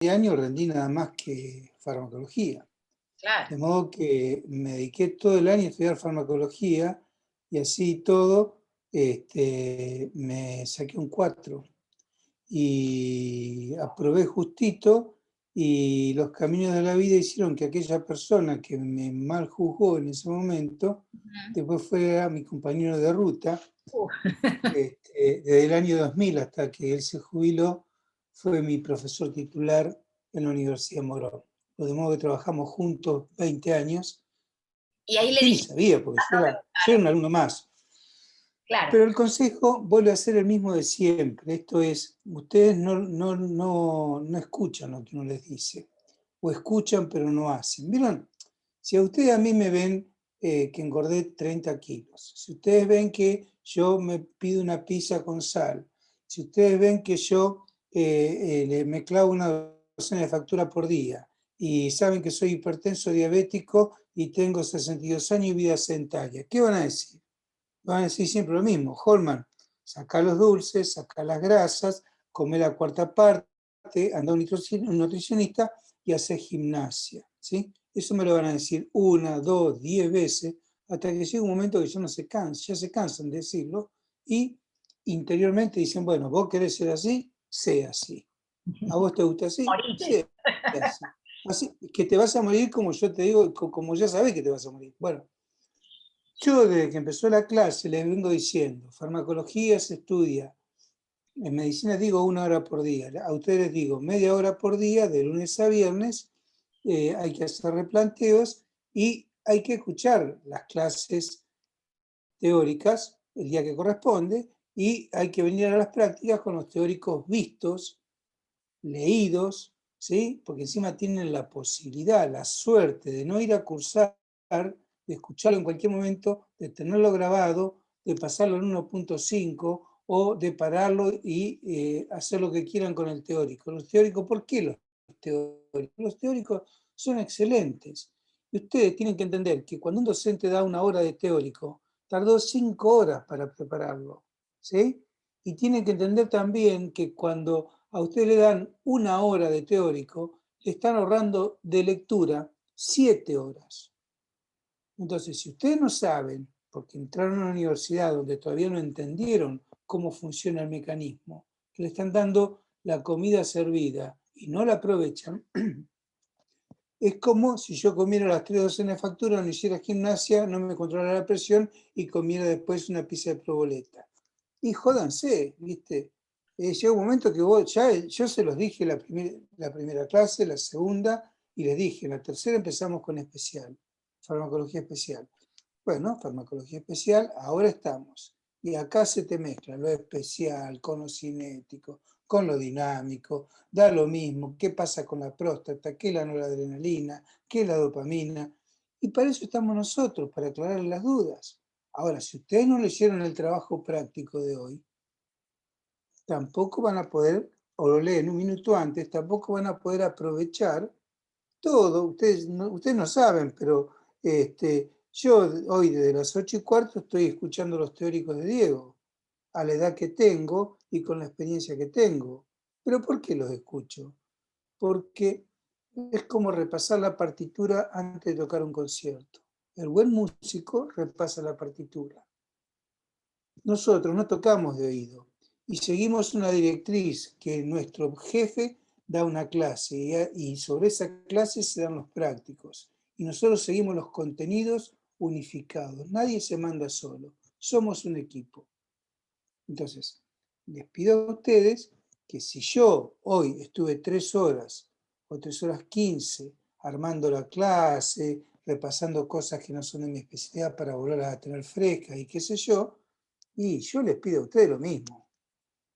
años rendí nada más que farmacología. Claro. De modo que me dediqué todo el año a estudiar farmacología y así todo me saqué un 4 y aprobé justito y los caminos de la vida hicieron que aquella persona que me mal juzgó en ese momento, después fue mi compañero de ruta, Uh. desde el año 2000 hasta que él se jubiló, fue mi profesor titular en la Universidad de Morón. De modo que trabajamos juntos 20 años. Y ahí le Yo ni dije, sabía, porque yo era un alumno más. claro. Pero el consejo vuelve a ser el mismo de siempre. Esto es, ustedes no escuchan lo que uno les dice, o escuchan pero no hacen. ¿Vieron? Si a ustedes a mí me ven que engordé 30 kilos, si ustedes ven que yo me pido una pizza con sal, si ustedes ven que yo me clavo una docena de factura por día, y saben que soy hipertenso diabético y tengo 62 años y vida sedentaria, ¿qué van a decir? Van a decir siempre lo mismo: Holman, saca los dulces, saca las grasas, come la cuarta parte, anda a un nutricionista y hace gimnasia, ¿sí? Eso me lo van a decir 1, 2, 10 veces, hasta que llega un momento que ya se cansan de decirlo y interiormente dicen, bueno, vos querés ser así, sé así. ¿A vos te gusta así? Morite. Sé así. Así que te vas a morir como yo te digo, como ya sabés que te vas a morir. Bueno, yo desde que empezó la clase les vengo diciendo, farmacología se estudia, en medicina digo 1 hora por día, a ustedes les digo media hora por día, de lunes a viernes, hay que hacer replanteos y hay que escuchar las clases teóricas el día que corresponde y hay que venir a las prácticas con los teóricos vistos, leídos, ¿sí? Porque encima tienen la posibilidad, la suerte de no ir a cursar, de escucharlo en cualquier momento, de tenerlo grabado, de pasarlo en 1.5 o de pararlo y hacer lo que quieran con el teórico. Los teóricos, ¿por qué los teóricos? Los teóricos son excelentes. Y ustedes tienen que entender que cuando un docente da 1 hora de teórico, tardó 5 horas para prepararlo, ¿sí? Y tienen que entender también que cuando a ustedes le dan 1 hora de teórico, le están ahorrando de lectura 7 horas. Entonces, si ustedes no saben, porque entraron a una universidad donde todavía no entendieron cómo funciona el mecanismo, que le están dando la comida servida y no la aprovechan, es como si yo comiera las 3 docenas de facturas, no hiciera gimnasia, no me controlara la presión y comiera después una pizza de proboleta. Y jódanse, ¿viste? Llega un momento que yo se los dije la primera clase, la segunda, y les dije, la tercera empezamos con especial, farmacología especial. Bueno, farmacología especial, ahora estamos. Y acá se te mezcla lo especial con lo cinético, con lo dinámico, da lo mismo, qué pasa con la próstata, qué es la noradrenalina, qué es la dopamina. Y para eso estamos nosotros, para aclarar las dudas. Ahora, si ustedes no leyeron el trabajo práctico de hoy, tampoco van a poder, o lo leen un minuto antes, tampoco van a poder aprovechar todo. Ustedes no saben, pero yo hoy desde las 8:15 estoy escuchando los teóricos de Diego, a la edad que tengo y con la experiencia que tengo. ¿Pero por qué los escucho? Porque es como repasar la partitura antes de tocar un concierto. El buen músico repasa la partitura. Nosotros no tocamos de oído y seguimos una directriz que nuestro jefe da una clase y sobre esa clase se dan los prácticos. Y nosotros seguimos los contenidos unificados. Nadie se manda solo. Somos un equipo. Entonces, les pido a ustedes que si yo hoy estuve 3 horas o 3 horas 15 armando la clase, repasando cosas que no son de mi especialidad para volverlas a tener frescas y qué sé yo, y yo les pido a ustedes lo mismo.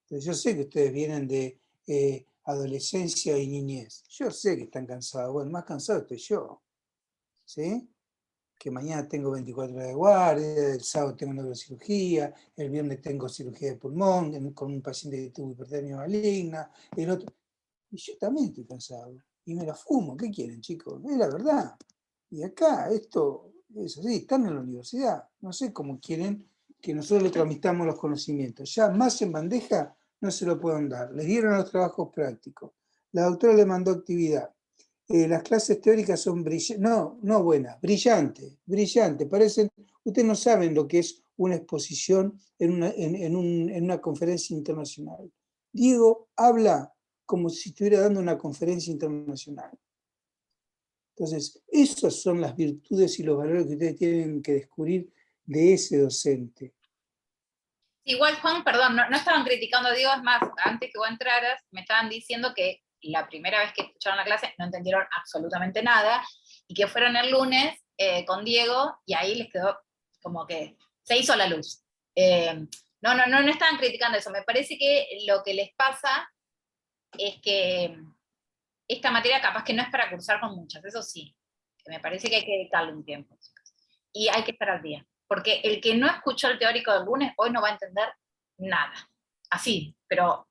Entonces, yo sé que ustedes vienen de adolescencia y niñez. Yo sé que están cansados. Bueno, más cansado estoy yo. ¿Sí? Que mañana tengo 24 horas de guardia, el sábado tengo neurocirugía, el viernes tengo cirugía de pulmón con un paciente que tuvo hipertermia maligna, el otro. Y yo también estoy cansado. Y me la fumo. ¿Qué quieren, chicos? Es la verdad. Y acá, esto es así, están en la universidad. No sé cómo quieren que nosotros les transmitamos los conocimientos. Ya más en bandeja no se lo pueden dar. Les dieron los trabajos prácticos. La doctora le mandó actividad. Las clases teóricas son brillantes, no buenas, brillantes, parecen, ustedes no saben lo que es una exposición en una conferencia internacional. Diego habla como si estuviera dando una conferencia internacional. Entonces, esas son las virtudes y los valores que ustedes tienen que descubrir de ese docente. Igual, Juan, perdón, no estaban criticando a Diego, es más, antes que vos entraras, me estaban diciendo que la primera vez que escucharon la clase no entendieron absolutamente nada, y que fueron el lunes con Diego, y ahí les quedó como que se hizo la luz. No estaban criticando eso, me parece que lo que les pasa es que esta materia capaz que no es para cursar con muchas, eso sí, que me parece que hay que dedicarle un tiempo, y hay que estar al día. Porque el que no escuchó el teórico del lunes, hoy no va a entender nada. Así, pero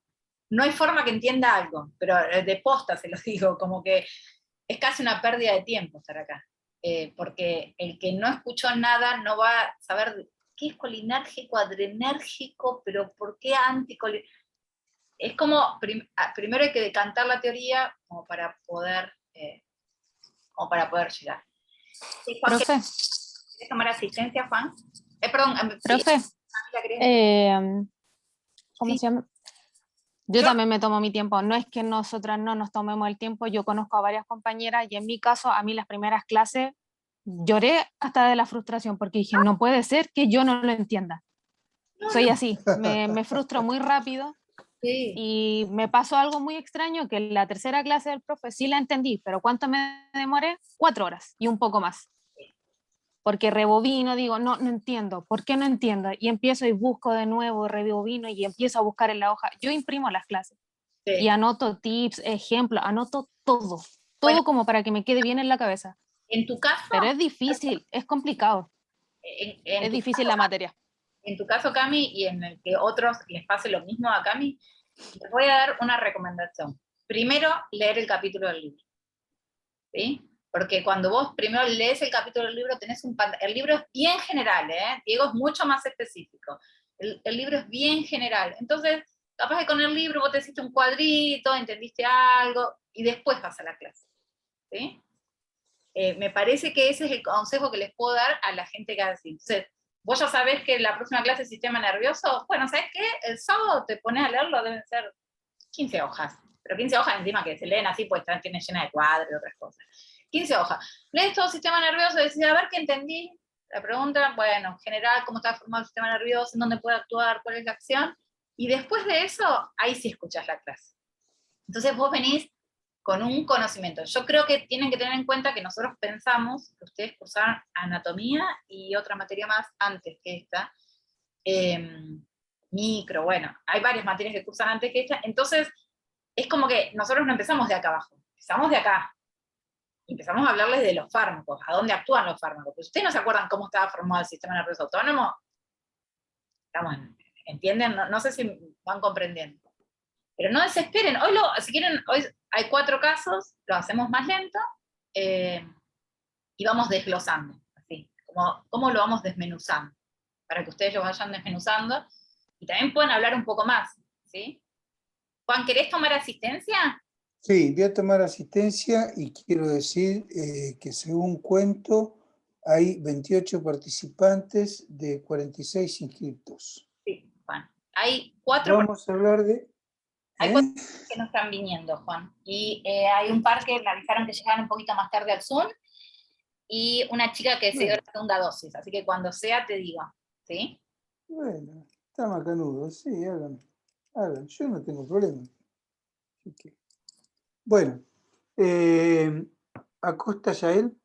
no hay forma que entienda algo, pero de posta se lo digo, como que es casi una pérdida de tiempo estar acá. Porque el que no escuchó nada no va a saber qué es colinérgico, adrenérgico, pero ¿por qué anticolinérgico? Es como, primero hay que decantar la teoría como para poder llegar. Sí, Juan, Profe, ¿quieres tomar asistencia, Juan? Perdón, profe, sí, Camila, ¿cómo sí. se llama? Yo Yo- también me tomo mi tiempo. No es que nosotras no nos tomemos el tiempo. Yo conozco a varias compañeras y en mi caso, a mí las primeras clases lloré hasta de la frustración porque dije, no puede ser que yo no lo entienda. Soy así, me frustro muy rápido Sí. y me pasó algo muy extraño que en la tercera clase del profe sí la entendí, pero ¿cuánto me demoré? 4 horas y un poco más. Porque rebobino, digo, no entiendo, ¿por qué no entiendo? Y empiezo y busco de nuevo, rebobino y empiezo a buscar en la hoja. Yo imprimo las clases y Sí. anoto tips, ejemplos, anoto todo, Bueno, todo como para que me quede bien en la cabeza. en tu caso, Pero es difícil, es complicado, en es tu difícil la materia. En tu caso, Cami, y en el que otros les pase lo mismo a Cami, les voy a dar una recomendación. Primero, leer el capítulo del libro. ¿Sí? Porque cuando vos primero lees el capítulo del libro, el libro es bien general, ¿eh? Diego es mucho más específico. El libro es bien general. Entonces, capaz que con el libro vos te hiciste un cuadrito, entendiste algo, y después vas a la clase. ¿Sí? Me parece que ese es el consejo que les puedo dar a la gente que hace así. Entonces, vos ya sabés que la próxima clase es sistema nervioso. Bueno, ¿sabes qué? El sábado te pones a leerlo, deben ser 15 hojas. Pero 15 hojas encima que se leen así, pues tiene llena de cuadros y otras cosas. 15 hojas. Lees todo sistema nervioso y decís, a ver qué entendí. La pregunta, bueno, en general, cómo está formado el sistema nervioso, en dónde puede actuar, cuál es la acción. Y después de eso, ahí sí escuchás la clase. Entonces vos venís con un conocimiento. Yo creo que tienen que tener en cuenta que nosotros pensamos que ustedes cursaron anatomía y otra materia más antes que esta, micro, bueno, hay varias materias que cursan antes que esta, entonces es como que nosotros no empezamos de acá abajo, empezamos de acá, empezamos a hablarles de los fármacos, a dónde actúan los fármacos. Pues ustedes no se acuerdan cómo estaba formado el sistema nervioso autónomo, estamos, ¿entienden? No sé si van comprendiendo. Pero no desesperen, si quieren, hoy hay 4 casos, lo hacemos más lento, y vamos desglosando, así, como lo vamos desmenuzando, para que ustedes lo vayan desmenuzando, y también pueden hablar un poco más, ¿sí? Juan, ¿querés tomar asistencia? Sí, voy a tomar asistencia y quiero decir que según cuento hay 28 participantes de 46 inscritos. Sí, Juan. Hay 4 Vamos a hablar de... que no están viniendo, Juan, y hay un par que me avisaron que llegaron un poquito más tarde al Zoom, y una chica que se dio la segunda dosis, así que cuando sea te digo, ¿sí? Bueno, está macanudo, sí, hagan, yo no tengo problema. Así que, bueno, Acosta Yael,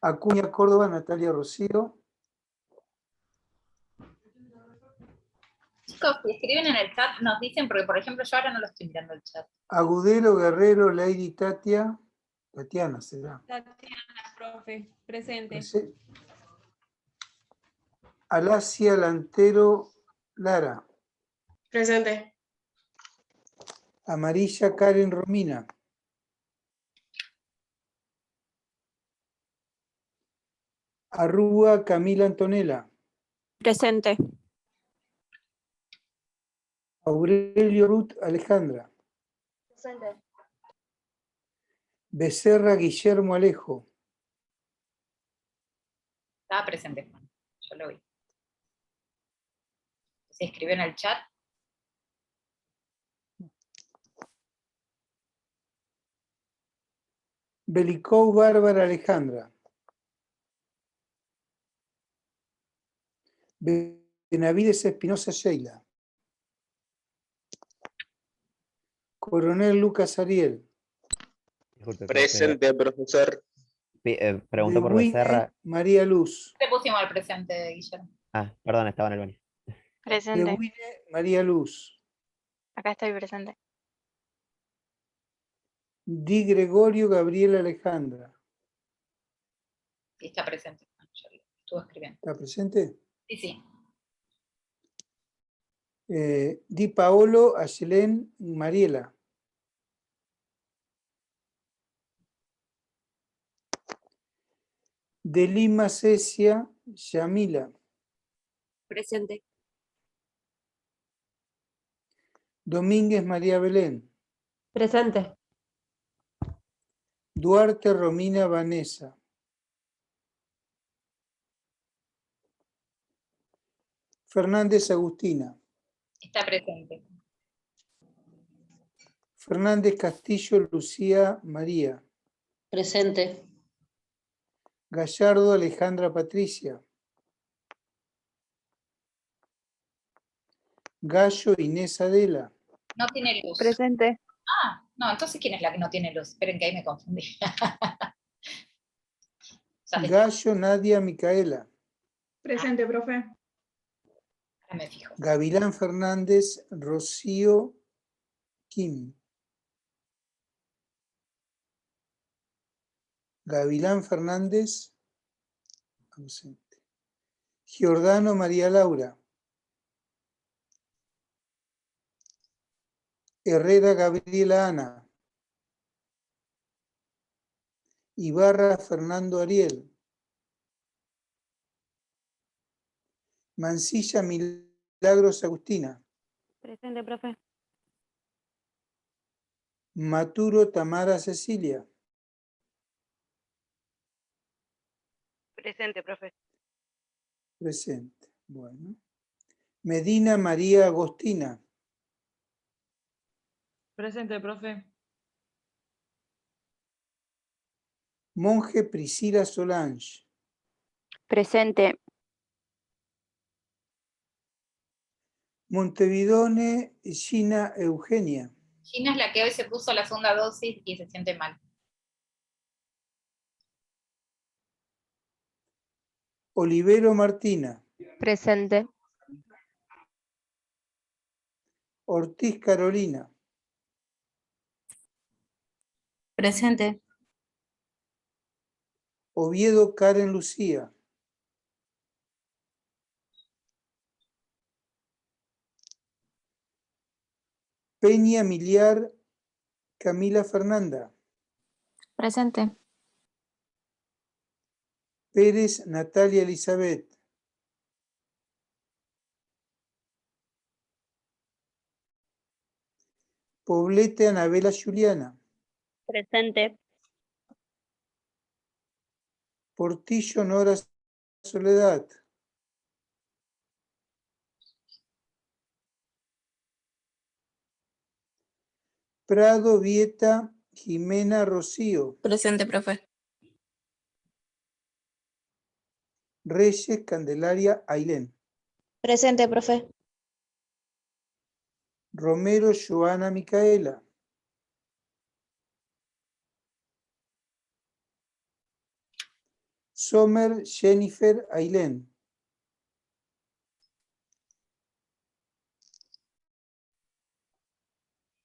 Acuña Córdoba, Natalia Rocío, Chicos, si escriben en el chat, nos dicen, porque por ejemplo yo ahora no lo estoy mirando el chat. Agudelo Guerrero, Lady Tatiana será. Tatiana, profe, presente. Alacia Lantero Lara. Presente. Amarilla Karen Romina. Arrúa Camila Antonella. Presente. Aurelio Ruth Alejandra. Presente. Becerra Guillermo Alejo. Estaba presente, Juan. Yo lo vi. Se escribió en el chat. Belicó Bárbara Alejandra. Benavides Espinosa Sheila. Coronel Lucas Ariel. Disculpe, Presente, profesor. preguntó por Dewine Becerra. María Luz. Te pusimos al presente, Guillermo. Ah, perdón, estaba en el baño. Presente. Dewine María Luz. Acá estoy presente. Di Gregorio Gabriela Alejandra. Sí, está presente, Juan. Yo lo estuve escribiendo. ¿Está presente? Sí, sí. Di Paolo Ayelén Mariela. De Lima Cecia Yamila. Presente. Domínguez María Belén. Presente. Duarte Romina Vanessa. Fernández Agustina. Está presente. Fernández Castillo Lucía María. Presente. Gallardo Alejandra Patricia. Gallo Inés Adela. No tiene luz. Presente. Ah, no, entonces ¿quién es la que no tiene luz? Esperen que ahí me confundí. Ya te- Gallo Nadia Micaela. Presente, profe. ahora me fijo. Gavilán Fernández Rocío Kim. Gavilán Fernández ausente. Giordano María Laura. Herrera Gabriela Ana. Ibarra Fernando Ariel. Mancilla Milagros Agustina. Presente, profe. Maturo Tamara Cecilia. Presente, profe. Presente. Bueno. Medina María Agostina. Presente, profe. Monje Priscila Solange. Presente. Montevidone Gina Eugenia. Gina es la que hoy se puso la segunda dosis y se siente mal. Olivero Martina. Presente. Ortiz Carolina. Presente. Oviedo Karen Lucía. Peña Miliar Camila Fernanda. Presente. Pérez Natalia Elizabeth. Poblete Anabela Juliana. Presente. Portillo Nora Soledad. Prado Vieta Jimena Rocío. Presente, profe. Reyes Candelaria Ailén. Presente, profe. Romero Joana Micaela. Sommer Jennifer Ailén.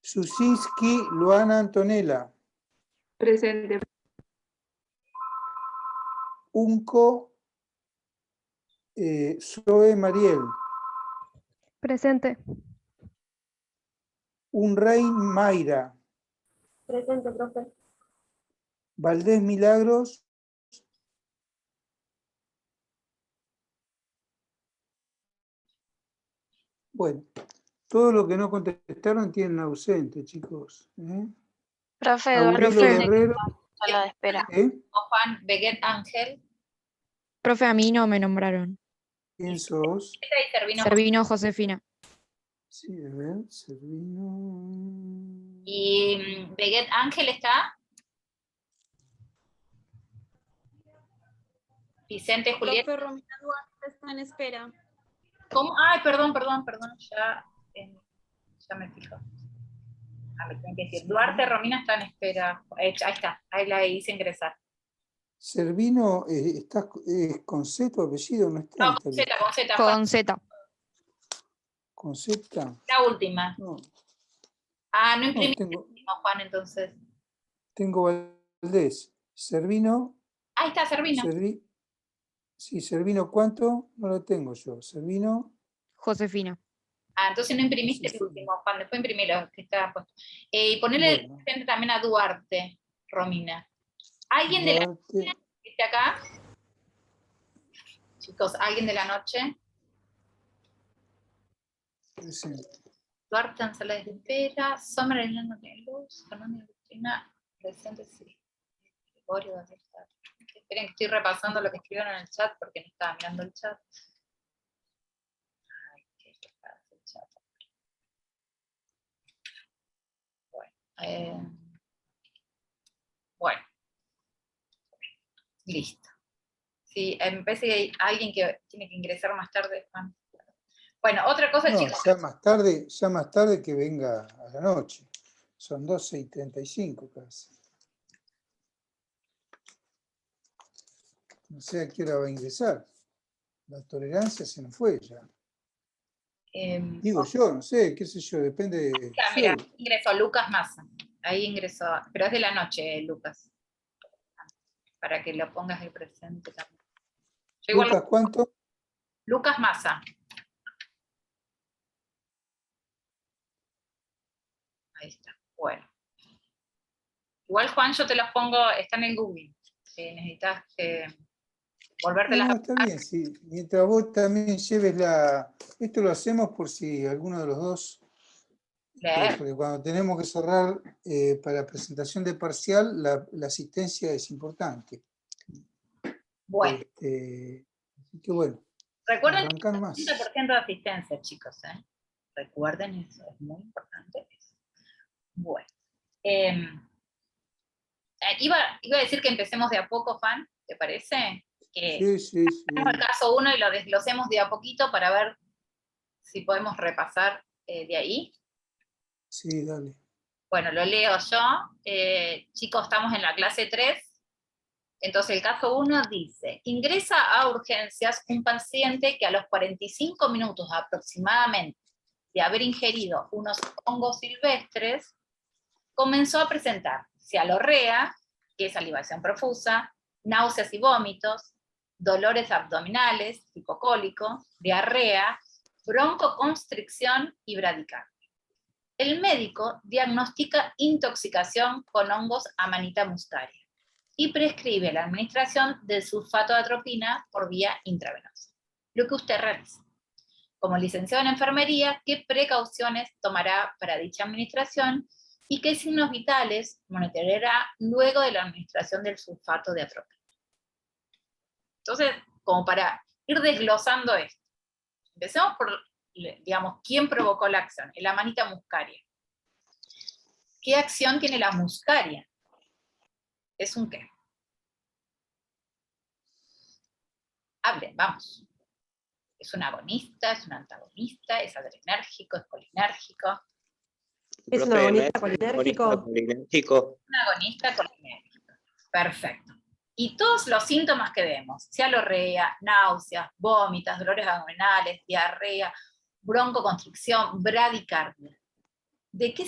Susinski Luana Antonella. Presente. Unco Zoe Mariel. Presente. Unrein Mayra. Presente, profe. Valdés Milagros. Bueno, Todo lo que no contestaron tienen ausente, chicos. Profe, Aurelio Guerrero. sala de espera. Juan Beguet Ángel. Profe, a mí no me nombraron. ¿Quién sos? Esta y Servino. Servino Josefina. Sí, a ver, Servino. ¿Y Beguet Ángel está? Vicente Julieta. Profe, Romina Duarte está en espera. ¿Cómo? Ay, perdón, ya me fijo. Me tengo que decir. Duarte Romina está en espera. Ahí está, ahí la hice ingresar. Servino, ¿estás con Z tu apellido? No está. No, con Z, Juan. Con Z. ¿Con Z? La última. No, Ah, no no, imprimí tengo Juan, entonces. Valdés. Servino. Ahí está, Servino. Sí, Servino, ¿cuánto? No lo tengo yo. Servino. Josefina. Ah, entonces no imprimiste el último, Juan, después imprimí lo que estaba puesto. Y ponele Bueno. también a Duarte, Romina. ¿Alguien de la Duarte. noche que esté acá? Chicos, ¿alguien de la noche? Presente. Duarte en sala de espera, Sommer en la de luz, Fernando y Agustina, presente, sí. Gregorio, Daniel, esperen que estoy repasando lo que escribieron en el chat porque no estaba mirando el chat. Ay, qué repasa el chat. Bueno, listo. Sí, me parece que hay alguien que tiene que ingresar más tarde, Juan. Bueno, otra cosa, No, chicos. ya más tarde que venga a la noche. Son 12:35 casi. No sé a qué hora va a ingresar. La tolerancia se nos fue ya. Digo yo, no sé, qué sé yo, depende de... Mira, ingresó Lucas Massa. Ahí ingresó, pero es de la noche, Lucas. Para que lo pongas de presente también. Yo igual ¿Lucas cuánto? Lucas Massa. Ahí está. Bueno. Igual, Juan, yo te los pongo, está en el Google. Si necesitas volverte No, está bien, sí. Mientras vos también lleves la... Esto lo hacemos por si alguno de los dos... porque cuando tenemos que cerrar para presentación de parcial, la asistencia es importante. Bueno. Así que bueno. Recuerden arrancar que más. 30% de asistencia, chicos. Recuerden eso, es muy importante eso. Bueno. Iba a decir que empecemos de a poco, Juan, ¿te parece? Sí. Vamos al caso 1 y lo desglosemos de a poquito para ver si podemos repasar de ahí. Sí, dale. Bueno, lo leo yo. Chicos, estamos en la clase 3. Entonces el caso 1 dice, ingresa a urgencias un paciente que a los 45 minutos aproximadamente de haber ingerido unos hongos silvestres, comenzó a presentar cialorrea, que es salivación profusa, náuseas y vómitos, dolores abdominales, hipocólico, diarrea, broncoconstricción y bradicardia. El médico diagnostica intoxicación con hongos Amanita muscaria y prescribe la administración del sulfato de atropina por vía intravenosa. Lo que usted realiza. Como licenciado en enfermería, ¿qué precauciones tomará para dicha administración y qué signos vitales monitoreará luego de la administración del sulfato de atropina? Entonces, como para ir desglosando esto, empecemos por, digamos, ¿quién provocó la acción? El Amanita muscaria. ¿Qué acción tiene la muscaria? ¿Es un qué? Hablen, vamos. ¿Es un agonista? ¿Es un antagonista? ¿Es adrenérgico? ¿Es colinérgico? ¿Es un agonista colinérgico? Un agonista colinérgico. Perfecto. Y todos los síntomas que vemos, cialorrea, náuseas, vómitos, dolores abdominales, diarrea, broncoconstricción, bradicardia. ¿De qué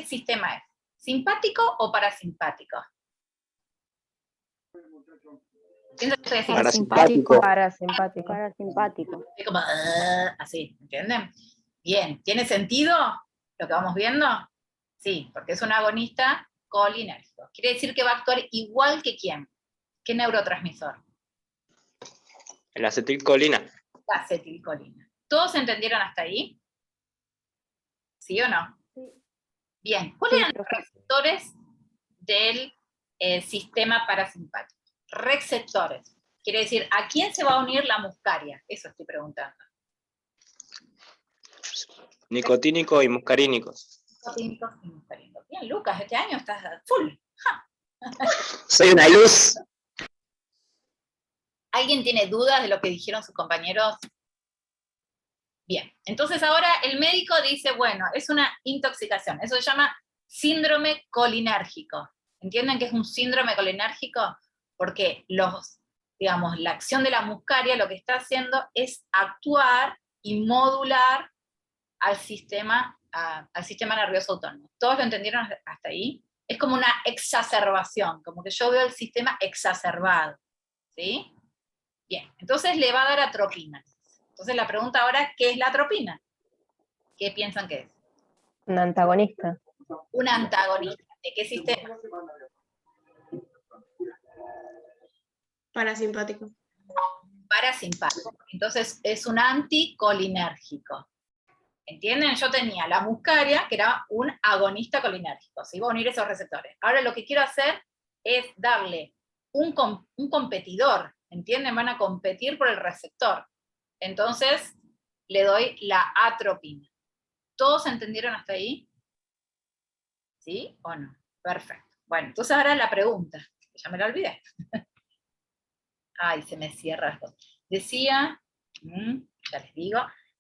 sistema es? ¿Simpático o parasimpático? Parasimpático. Parasimpático. Como, así, ¿entienden? Bien, ¿tiene sentido lo que vamos viendo? Sí, porque es un agonista colinérgico. Quiere decir que va a actuar igual que ¿quién? ¿Qué neurotransmisor? La acetilcolina. La acetilcolina. ¿Todos entendieron hasta ahí? ¿Sí o no? Sí. Bien, ¿cuáles Sí, eran los profe. receptores del sistema parasimpático? Receptores. Quiere decir, ¿a quién se va a unir la muscaria? Eso estoy preguntando. Nicotínico y muscarínico. Nicotínicos y muscarínicos. Bien, Lucas, este año estás full. Soy una luz. ¿Alguien tiene dudas de lo que dijeron sus compañeros? Bien, entonces ahora el médico dice, bueno, es una intoxicación. Eso se llama síndrome colinérgico. ¿Entienden qué es un síndrome colinérgico? Porque digamos, la acción de la muscaria lo que está haciendo es actuar y modular al sistema nervioso autónomo. ¿Todos lo entendieron hasta ahí? Es como una exacerbación, como que yo veo el sistema exacerbado. ¿Sí? Bien, entonces le va a dar atropina. Entonces la pregunta ahora, ¿qué es la atropina? ¿Qué piensan que es? Un antagonista. Un antagonista. ¿De qué sistema? Parasimpático. Parasimpático. Entonces es un anticolinérgico. ¿Entienden? Yo tenía la muscaria, que era un agonista colinérgico. Se iba a unir esos receptores. Ahora lo que quiero hacer es darle un competidor. ¿Entienden? Van a competir por el receptor. Entonces le doy la atropina. ¿Todos entendieron hasta ahí? ¿Sí o no? Perfecto. Bueno, entonces ahora la pregunta, que ya me la olvidé. Ay, se me cierra esto. Decía, ya les digo,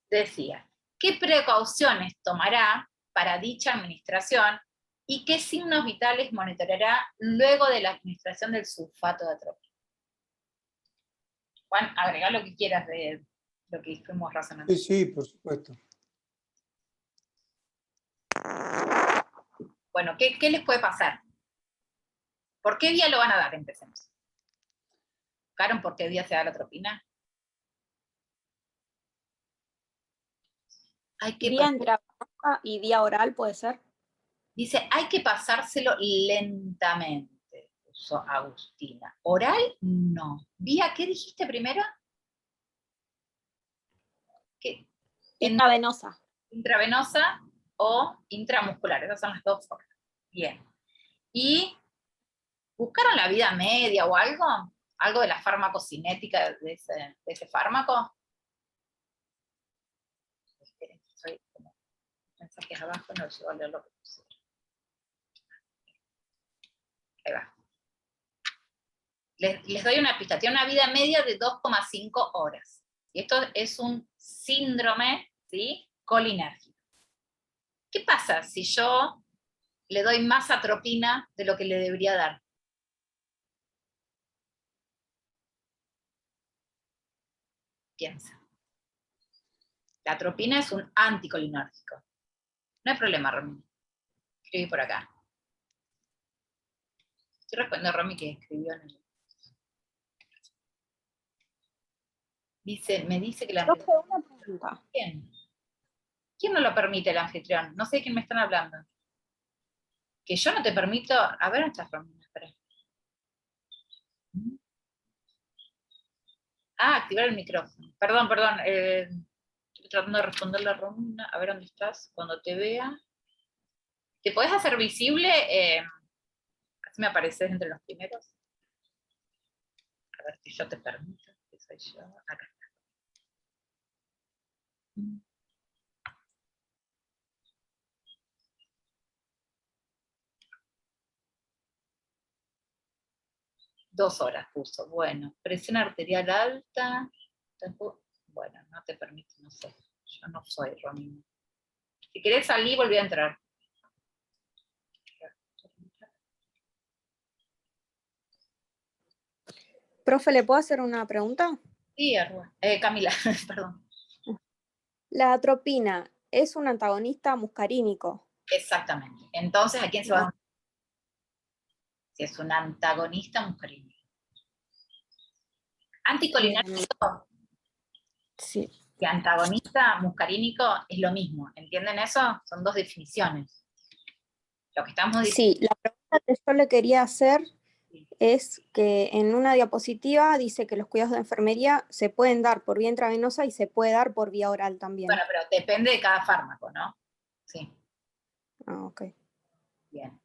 decía, ¿qué precauciones tomará para dicha administración y qué signos vitales monitoreará luego de la administración del sulfato de atropina? Juan, agrega lo que quieras de lo que fuimos razonando. Sí, sí, por supuesto. Bueno, ¿qué les puede pasar? ¿Por qué día lo van a dar? Empecemos. ¿Buscaron por qué día se da la atropina? Día intravenosa y día oral, ¿puede ser? Dice, hay que pasárselo lentamente, puso Agustina. ¿Oral? No. ¿Vía qué dijiste primero? ¿Qué? Intravenosa. Intravenosa o intramuscular, esas son las dos formas. Bien. ¿Y buscaron la vida media o algo? ¿Algo de la farmacocinética de ese fármaco? Esperen, estoy como mensajes abajo, no llego a leer lo que pusieron. Ahí va. Les doy una pista, tiene una vida media de 2,5 horas. Y esto es un síndrome, ¿sí?, colinérgico. ¿Qué pasa si yo le doy más atropina de lo que le debería dar? Piensa. La atropina es un anticolinérgico. No hay problema, Romy. Escribí por acá. Estoy respondiendo a Romy que escribió en el... me dice que la anfitrión... Profe, una pregunta. ¿Quién? ¿Quién no lo permite el anfitrión? No sé de quién me están hablando. Que yo no te permito... A ver, ¿dónde estás, Romina? Espera. Ah, activar el micrófono. Perdón. Estoy tratando de responderle a Romina. A ver, ¿dónde estás? Cuando te vea. ¿Te podés hacer visible? Así me apareces entre los primeros. A ver si yo te permito. Que soy yo. Acá está. Dos horas puso. Bueno, presión arterial alta. Bueno, no te permito, no sé. Yo no soy Romina. Si querés salir, volví a entrar. Profe, ¿le puedo hacer una pregunta? Sí, Camila, perdón. La atropina es un antagonista muscarínico. Exactamente. Entonces, ¿a quién se va a dar? Si es un antagonista muscarínico. Anticolinérgico Sí. y antagonista muscarínico es lo mismo. ¿Entienden eso? Son dos definiciones. Lo que estamos diciendo. Sí, la pregunta que yo le quería hacer es que en una diapositiva dice que los cuidados de enfermería se pueden dar por vía intravenosa y se puede dar por vía oral también. Bueno, pero depende de cada fármaco, ¿no? Sí. Ah, ok. Bien.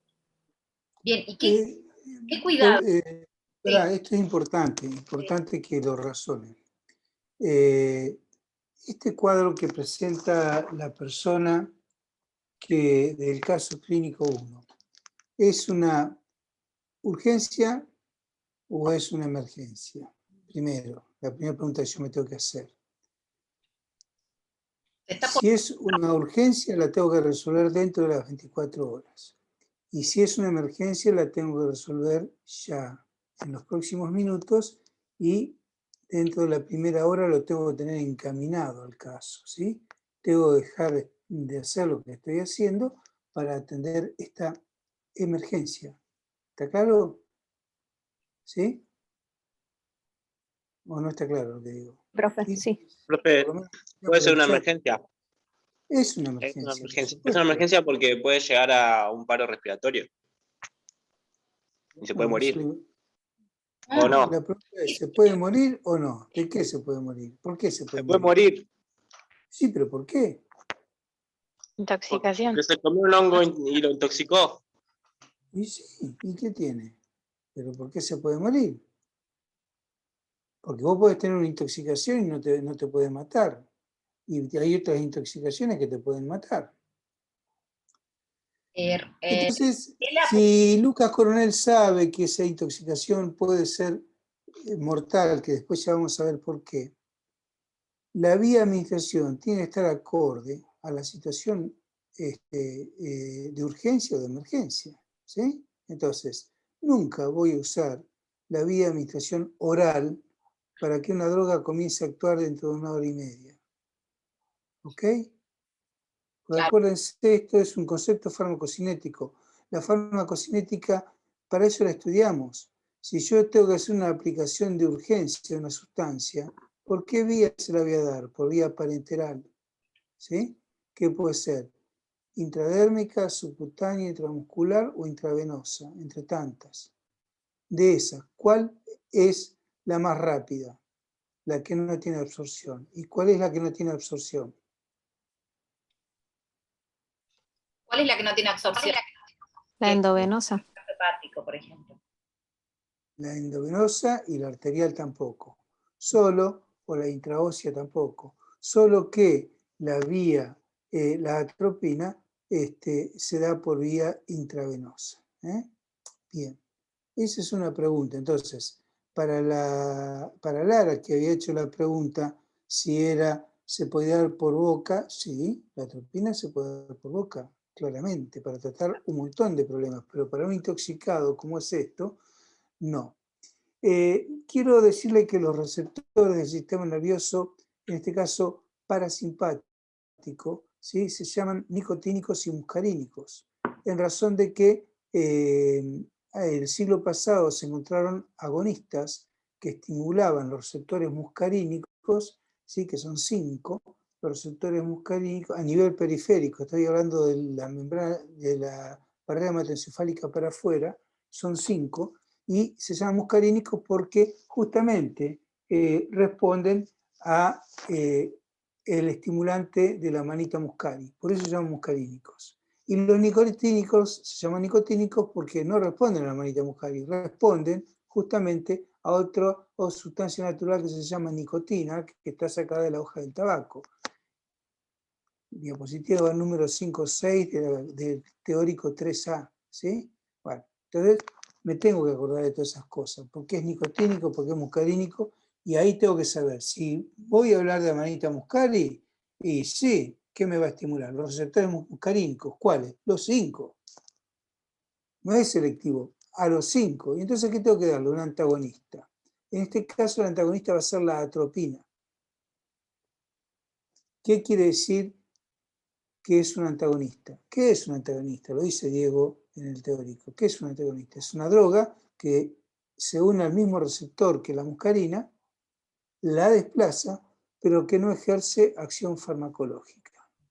Bien, ¿y qué cuidado? Esperá, esto es importante que lo razonen. Este cuadro que presenta la persona del caso clínico 1, ¿es una urgencia o es una emergencia? Primero, la primera pregunta que yo me tengo que hacer. Si es una urgencia, la tengo que resolver dentro de las 24 horas. Y si es una emergencia, la tengo que resolver ya, en los próximos minutos, y dentro de la primera hora lo tengo que tener encaminado al caso, ¿sí? Tengo que dejar de hacer lo que estoy haciendo para atender esta emergencia. ¿Está claro? ¿Sí? ¿O no está claro lo que digo? Profe, sí. Profe, Por lo menos puede ser una aprovechar. emergencia. Es una Es una emergencia. por emergencia. Es supuesto. una emergencia porque puede llegar a un paro respiratorio. Y se puede No, morir. eso- ¿O no? La pregunta es, ¿se puede morir o no? ¿De qué se puede morir? ¿Por qué se puede Se puede morir? morir. Sí, pero ¿por qué? Intoxicación. Porque se comió un hongo y lo intoxicó. Y sí, ¿y qué tiene? ¿Pero por qué se puede morir? Porque vos podés tener una intoxicación y no te puede matar. Y hay otras intoxicaciones que te pueden matar. Entonces, si Lucas Coronel sabe que esa intoxicación puede ser mortal, que después ya vamos a ver por qué, la vía de administración tiene que estar acorde a la situación de urgencia o de emergencia, ¿sí? Entonces, nunca voy a usar la vía de administración oral para que una droga comience a actuar dentro de 1 hora y media. ¿Ok? Pues acuérdense, esto es un concepto farmacocinético. La farmacocinética, para eso la estudiamos. Si yo tengo que hacer una aplicación de urgencia de una sustancia, ¿por qué vía se la voy a dar? Por vía parenteral. ¿Sí? ¿Qué puede ser? Intradérmica, subcutánea, intramuscular o intravenosa, entre tantas. De esas, ¿cuál es la más rápida? La que no tiene absorción. ¿Y cuál es la que no tiene absorción? ¿Cuál es la que no tiene absorción? La endovenosa. Hepático, por ejemplo. La endovenosa y la arterial tampoco. Solo, o la intraósea tampoco. Solo que la vía, la atropina, se da por vía intravenosa. Bien, esa es una pregunta. Entonces, para Lara, que había hecho la pregunta si se podía dar por boca, sí, la atropina se puede dar por boca, claramente, para tratar un montón de problemas, pero para un intoxicado como es esto, no. Quiero decirle que los receptores del sistema nervioso, en este caso parasimpático, ¿sí? Se llaman nicotínicos y muscarínicos, en razón de que el siglo pasado se encontraron agonistas que estimulaban los receptores muscarínicos, ¿sí? Que son 5, los receptores muscarínicos a nivel periférico, estoy hablando de la membrana, de la barrera hematoencefálica para afuera, son 5, y se llaman muscarínicos porque justamente responden a el estimulante de la manita muscari, por eso se llaman muscarínicos. Y los nicotínicos se llaman nicotínicos porque no responden a la manita muscari, responden justamente a otra sustancia natural que se llama nicotina, que está sacada de la hoja del tabaco. Diapositiva número 5-6 del teórico 3A, ¿sí? Bueno, entonces me tengo que acordar de todas esas cosas, porque es nicotínico, porque es muscarínico, y ahí tengo que saber, si voy a hablar de manita muscari, y sí, ¿qué me va a estimular? Los receptores muscarínicos, ¿cuáles? Los 5. No es selectivo, a los 5. ¿Y entonces qué tengo que darle? Un antagonista. En este caso el antagonista va a ser la atropina. ¿Qué quiere decir que es un antagonista? ¿Qué es un antagonista? Lo dice Diego en el teórico. ¿Qué es un antagonista? Es una droga que se une al mismo receptor que la muscarina, la desplaza, pero que no ejerce acción farmacológica.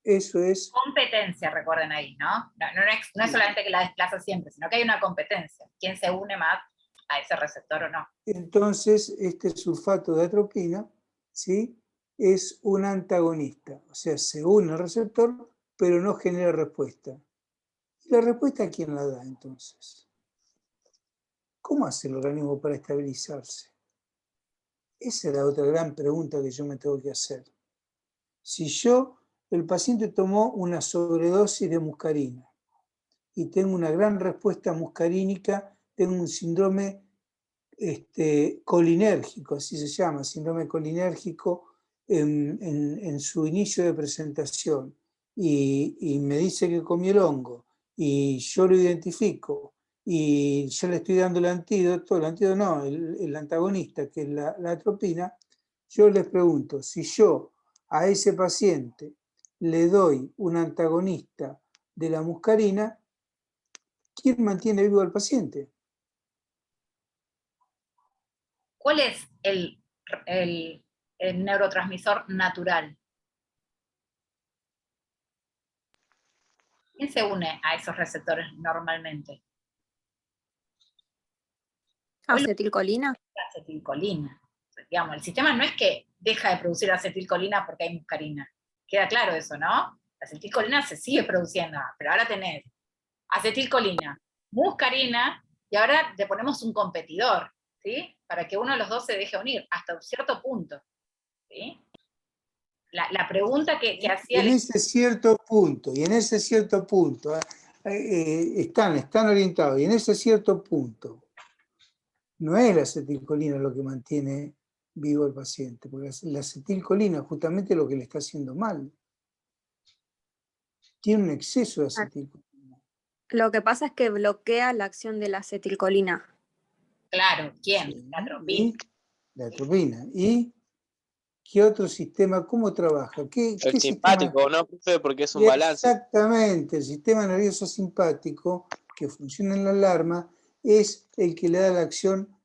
Eso es... Competencia, recuerden ahí, ¿no? No es solamente que la desplaza siempre, sino que hay una competencia. ¿Quién se une más a ese receptor o no? Entonces, este sulfato de atropina, ¿sí? Es un antagonista, o sea, se une al receptor, pero no genera respuesta. La respuesta, ¿quién la da entonces? ¿Cómo hace el organismo para estabilizarse? Esa es la otra gran pregunta que yo me tengo que hacer. Si el paciente tomó una sobredosis de muscarina y tengo una gran respuesta muscarínica, tengo un síndrome colinérgico, así se llama, síndrome colinérgico en su inicio de presentación, y me dice que comió el hongo, y yo lo identifico, y yo le estoy dando el antídoto no, el antagonista, que es la atropina. Yo les pregunto, si yo a ese paciente le doy un antagonista de la muscarina, ¿quién mantiene vivo al paciente? ¿Cuál es el neurotransmisor natural? ¿Quién se une a esos receptores normalmente? Acetilcolina. La acetilcolina. Digamos, el sistema no es que deja de producir acetilcolina porque hay muscarina. Queda claro eso, ¿no? La acetilcolina se sigue produciendo, pero ahora tenés acetilcolina, muscarina, y ahora le ponemos un competidor, ¿sí? Para que uno de los dos se deje unir, hasta un cierto punto, ¿sí? La pregunta que hacía... En ese cierto punto, están orientados, y en ese cierto punto, no es la acetilcolina lo que mantiene vivo al paciente, porque la acetilcolina es justamente lo que le está haciendo mal. Tiene un exceso de acetilcolina. Lo que pasa es que bloquea la acción de la acetilcolina. Claro, ¿quién? Sí, La atropina. La atropina. ¿Y qué otro sistema? ¿Cómo trabaja? ¿Qué El simpático, ¿no, profe? Porque es un balance. Exactamente, el sistema nervioso simpático, que funciona en la alarma, es el que le da la acción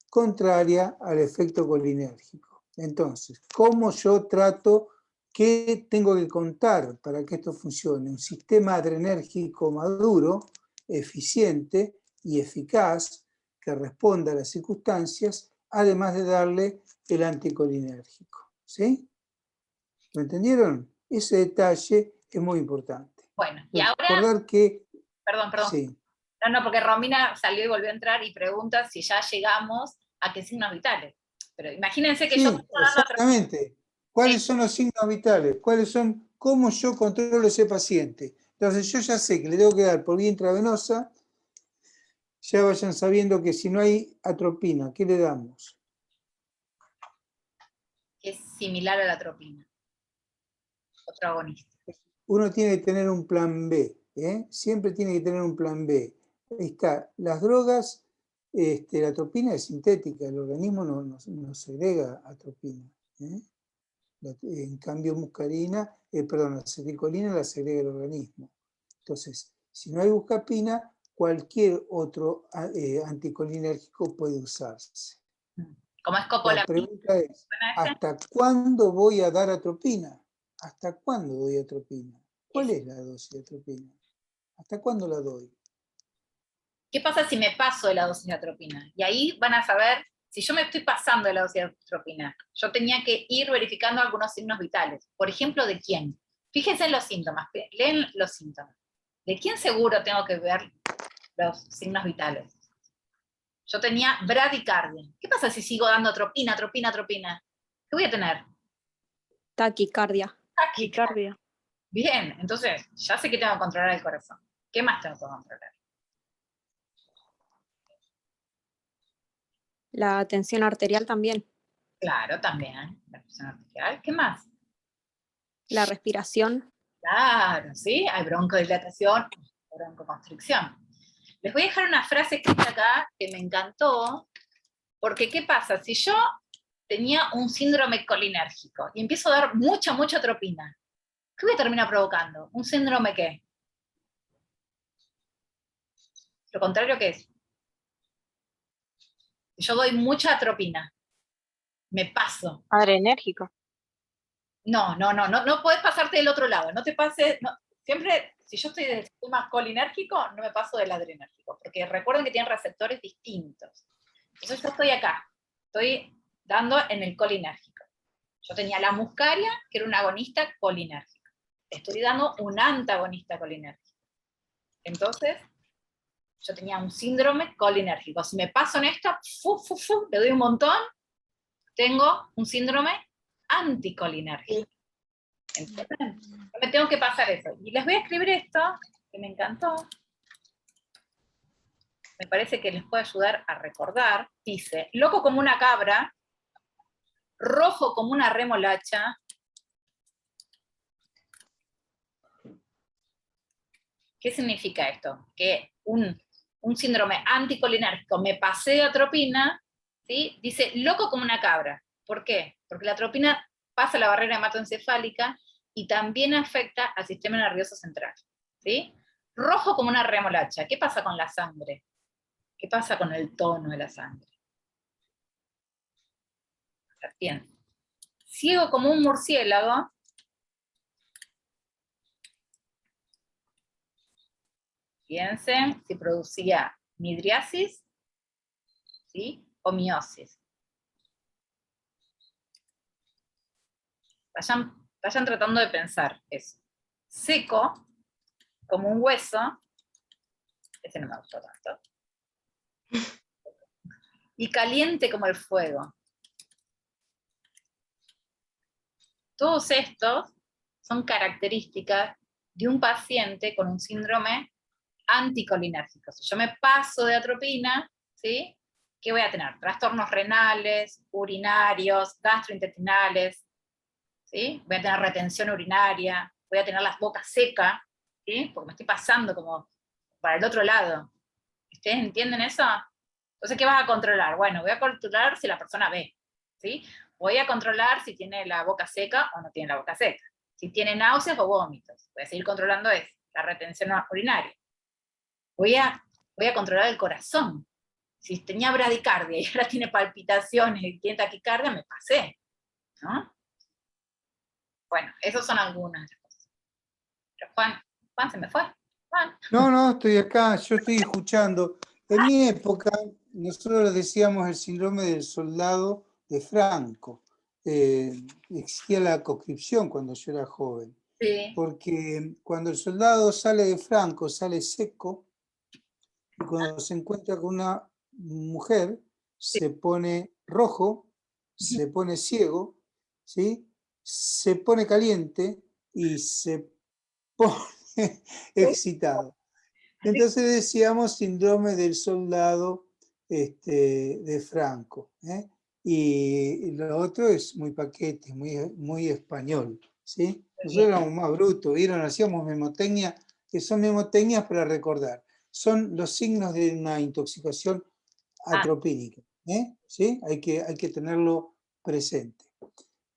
contraria al efecto colinérgico. Entonces, ¿cómo yo trato? ¿Qué tengo que contar para que esto funcione? Un sistema adrenérgico maduro, eficiente y eficaz, que responda a las circunstancias, además de darle el anticolinérgico. ¿Sí? ¿Lo entendieron? Ese detalle es muy importante. Bueno, y recordar que... Perdón. Sí. No, porque Romina salió y volvió a entrar y pregunta si ya llegamos a qué signos vitales. Pero imagínense que Sí, yo estoy dando exactamente. ¿Cuáles son los signos vitales? ¿Cómo yo controlo ese paciente? Entonces yo ya sé que le tengo que dar por vía intravenosa, ya vayan sabiendo que si no hay atropina, ¿qué le damos? es similar a la atropina. Otro agonista. Uno tiene que tener un plan B, siempre tiene que tener un plan B. Ahí está, las drogas, la atropina es sintética, el organismo no segrega atropina. En cambio, acetilcolina la segrega el organismo. Entonces, si no hay buscapina, cualquier otro anticolinérgico puede usarse. Como es La copolamina. pregunta es, ¿hasta cuándo voy a dar atropina? ¿Hasta cuándo doy atropina? ¿Cuál es la dosis de atropina? ¿Hasta cuándo la doy? ¿Qué pasa si me paso de la dosis de atropina? Y ahí van a saber, si yo me estoy pasando de la dosis de atropina, yo tenía que ir verificando algunos signos vitales. Por ejemplo, ¿de quién? Fíjense en los síntomas, leen los síntomas. ¿De quién seguro tengo que ver los signos vitales? Yo tenía bradicardia. ¿Qué pasa si sigo dando atropina? ¿Qué voy a tener? Taquicardia. Taquicardia. Bien, entonces ya sé que tengo que controlar el corazón. ¿Qué más tengo que controlar? La tensión arterial también. Claro, también. La presión arterial. ¿Qué más? La respiración. Claro, ¿sí? Hay broncodilatación, broncoconstricción. Les voy a dejar una frase escrita acá que me encantó, porque ¿qué pasa? Si yo tenía un síndrome colinérgico y empiezo a dar mucha atropina, ¿qué voy a terminar provocando? ¿Un síndrome qué? ¿Lo contrario qué es? Si yo doy mucha atropina, me paso. Adrenérgico. No podés pasarte del otro lado, no te pases, siempre, si yo estoy del sistema colinérgico, no me paso del adrenérgico, porque recuerden que tienen receptores distintos. Entonces yo estoy acá, estoy dando en el colinérgico. Yo tenía la muscaria, que era un agonista colinérgico. Estoy dando un antagonista colinérgico. Entonces, yo tenía un síndrome colinérgico. Si me paso en esto, le doy un montón, tengo un síndrome anticolinérgico. ¿Entienden? Me tengo que pasar eso. Y les voy a escribir esto, que me encantó. Me parece que les puede ayudar a recordar. Dice, loco como una cabra, rojo como una remolacha, ¿qué significa esto? Que un síndrome anticolinérgico, me pasé de atropina, ¿sí? Dice loco como una cabra. ¿Por qué? Porque la atropina pasa la barrera hematoencefálica y también afecta al sistema nervioso central. ¿Sí? Rojo como una remolacha. ¿Qué pasa con la sangre? ¿Qué pasa con el tono de la sangre? Bien. Ciego como un murciélago. Piensen si producía midriasis, ¿sí? O miosis. Vayan tratando de pensar eso. Seco, como un hueso, ese no me gustó tanto. Y caliente como el fuego. Todos estos son características de un paciente con un síndrome anticolinérgico. Si yo me paso de atropina, ¿sí? ¿Qué voy a tener? Trastornos renales, urinarios, gastrointestinales, ¿sí? Voy a tener retención urinaria, voy a tener las bocas secas, ¿sí? Porque me estoy pasando como para el otro lado. ¿Ustedes entienden eso? Entonces, ¿qué vas a controlar? Bueno, voy a controlar si la persona ve, ¿sí? Voy a controlar si tiene la boca seca o no tiene la boca seca. Si tiene náuseas o vómitos. Voy a seguir controlando eso, la retención urinaria. Voy a controlar el corazón. Si tenía bradicardia y ahora tiene palpitaciones y tiene taquicardia, me pasé, ¿no? Bueno, esas son algunas cosas. Pero Juan se me fue. Juan. No, estoy acá, yo estoy escuchando. En mi época, nosotros le decíamos el síndrome del soldado de Franco. Existía la conscripción cuando yo era joven. Sí. Porque cuando el soldado sale de Franco, sale seco, y cuando se encuentra con una mujer, se pone rojo, se pone ciego, ¿sí? Se pone caliente y se pone excitado. Entonces decíamos síndrome del soldado de Franco. Y lo otro es muy paquete, muy español. ¿sí? Nosotros éramos más brutos, ¿vieron? Hacíamos memotecnia, que son memotecnias para recordar. Son los signos de una intoxicación atropínica. ¿Sí? Hay que tenerlo presente.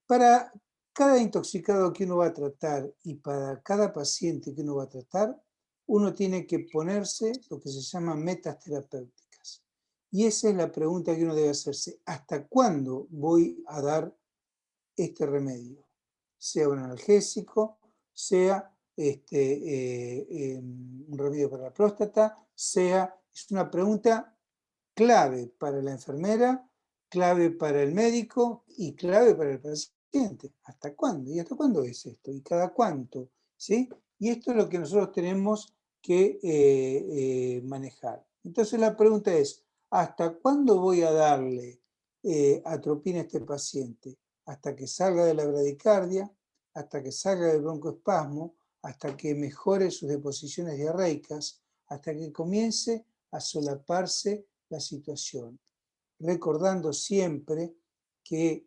Para cada intoxicado que uno va a tratar y para cada paciente que uno va a tratar, uno tiene que ponerse lo que se llama metas terapéuticas. Y esa es la pregunta que uno debe hacerse. ¿Hasta cuándo voy a dar este remedio? Sea un analgésico, sea un remedio para la próstata, es una pregunta clave para la enfermera, clave para el médico y clave para el paciente. ¿Hasta cuándo? ¿Y hasta cuándo es esto? ¿Y cada cuánto? ¿Sí? Y esto es lo que nosotros tenemos que manejar. Entonces la pregunta es, ¿hasta cuándo voy a darle atropina a este paciente? Hasta que salga de la bradicardia, hasta que salga del broncoespasmo, hasta que mejore sus deposiciones diarreicas, hasta que comience a solaparse la situación, recordando siempre que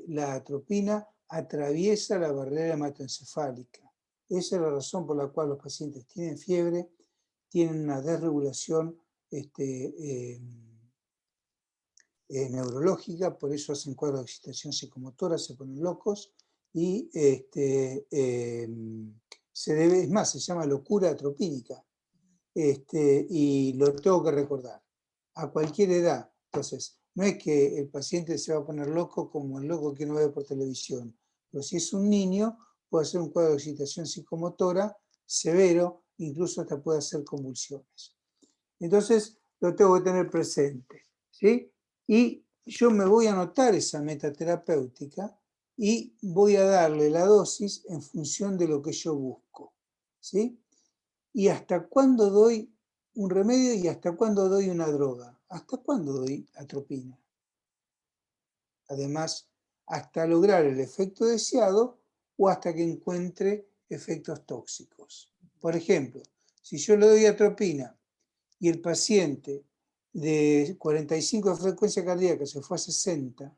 la atropina atraviesa la barrera hematoencefálica. Esa es la razón por la cual los pacientes tienen fiebre, tienen una desregulación neurológica, por eso hacen cuadros de excitación psicomotora, se ponen locos y es más, se llama locura atropínica. Y lo tengo que recordar, a cualquier edad. Entonces, no es que el paciente se va a poner loco como el loco que uno ve por televisión, pero si es un niño, puede hacer un cuadro de excitación psicomotora severo, incluso hasta puede hacer convulsiones. Entonces, lo tengo que tener presente, ¿sí? Y yo me voy a anotar esa meta terapéutica y voy a darle la dosis en función de lo que yo busco, ¿sí? ¿Y hasta cuándo doy un remedio y hasta cuándo doy una droga? ¿Hasta cuándo doy atropina? Además, hasta lograr el efecto deseado o hasta que encuentre efectos tóxicos. Por ejemplo, si yo le doy atropina y el paciente de 45 de frecuencia cardíaca se fue a 60, o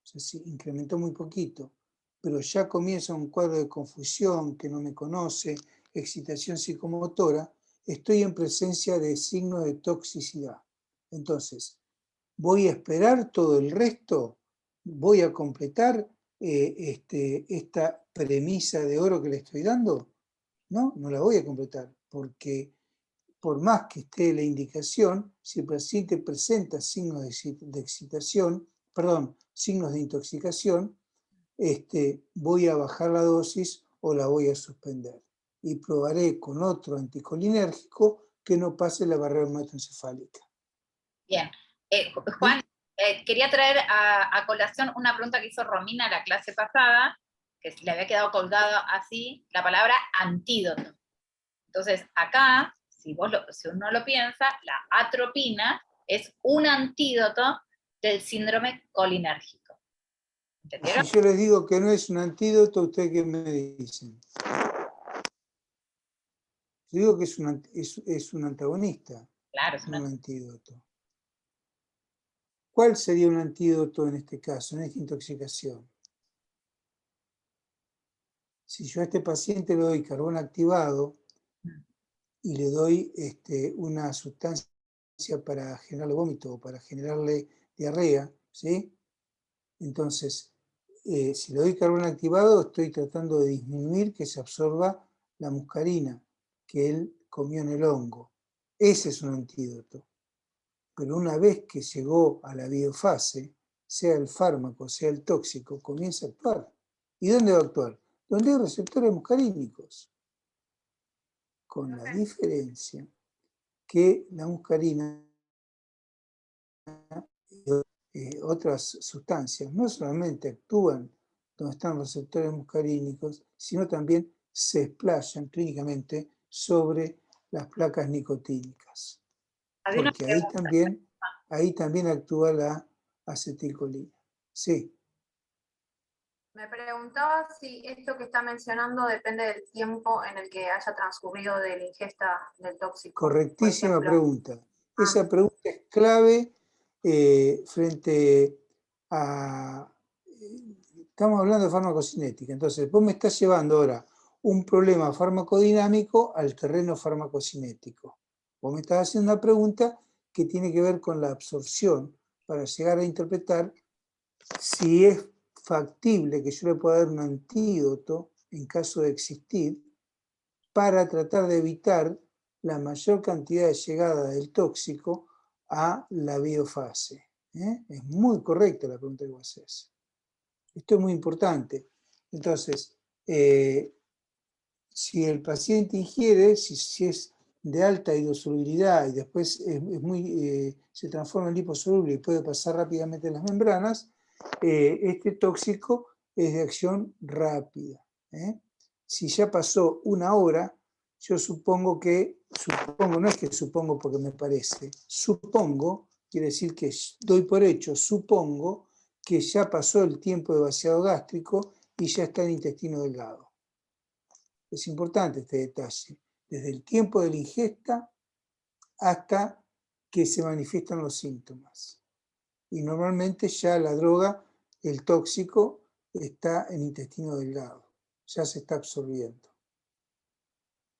sea, sí, incrementó muy poquito, pero ya comienza un cuadro de confusión, que no me conoce, excitación psicomotora, estoy en presencia de signos de toxicidad. Entonces, voy a esperar todo el resto, voy a completar esta premisa de oro que le estoy dando. No, no la voy a completar, porque por más que esté la indicación, si el paciente presenta signos de excitación, perdón, signos de intoxicación, voy a bajar la dosis o la voy a suspender. Y probaré con otro anticolinérgico que no pase la barrera hematoencefálica. Bien. Juan, quería traer a colación una pregunta que hizo Romina en la clase pasada, que le había quedado colgada así, la palabra antídoto. Entonces, acá, si uno lo piensa, la atropina es un antídoto del síndrome colinérgico. ¿Entendieron? Si yo les digo que no es un antídoto, ¿ustedes qué me dicen? Yo digo que es un antagonista, Claro, es no un antídoto. ¿Cuál sería un antídoto en este caso, en esta intoxicación? Si yo a este paciente le doy carbón activado y le doy una sustancia para generarle vómito o para generarle diarrea, ¿sí? Entonces, si le doy carbón activado, estoy tratando de disminuir que se absorba la muscarina que él comió en el hongo. Ese es un antídoto. Pero una vez que llegó a la biofase, sea el fármaco, sea el tóxico, comienza a actuar. ¿Y dónde va a actuar? Donde hay receptores muscarínicos. Con la diferencia que la muscarina y otras sustancias no solamente actúan donde están los receptores muscarínicos, sino también se explayan clínicamente sobre las placas nicotínicas. Porque ahí también actúa la acetilcolina. Sí. Me preguntaba si esto que está mencionando depende del tiempo en el que haya transcurrido de la ingesta del tóxico. Correctísima pregunta. Esa pregunta es clave frente a... Estamos hablando de farmacocinética, entonces vos me estás llevando ahora un problema farmacodinámico al terreno farmacocinético. Vos me estás haciendo una pregunta que tiene que ver con la absorción para llegar a interpretar si es factible que yo le pueda dar un antídoto en caso de existir para tratar de evitar la mayor cantidad de llegada del tóxico a la biofase. Es muy correcta la pregunta que vos haces. Esto es muy importante. Entonces, si el paciente ingiere, si es de alta hidrosolubilidad y después se transforma en liposoluble y puede pasar rápidamente en las membranas, este tóxico es de acción rápida. Si ya pasó una hora, yo supongo, no es que supongo porque me parece, supongo, quiere decir que doy por hecho, supongo que ya pasó el tiempo de vaciado gástrico y ya está en intestino delgado. Es importante este detalle, desde el tiempo de la ingesta hasta que se manifiestan los síntomas. Y normalmente ya la droga, el tóxico, está en intestino delgado, ya se está absorbiendo.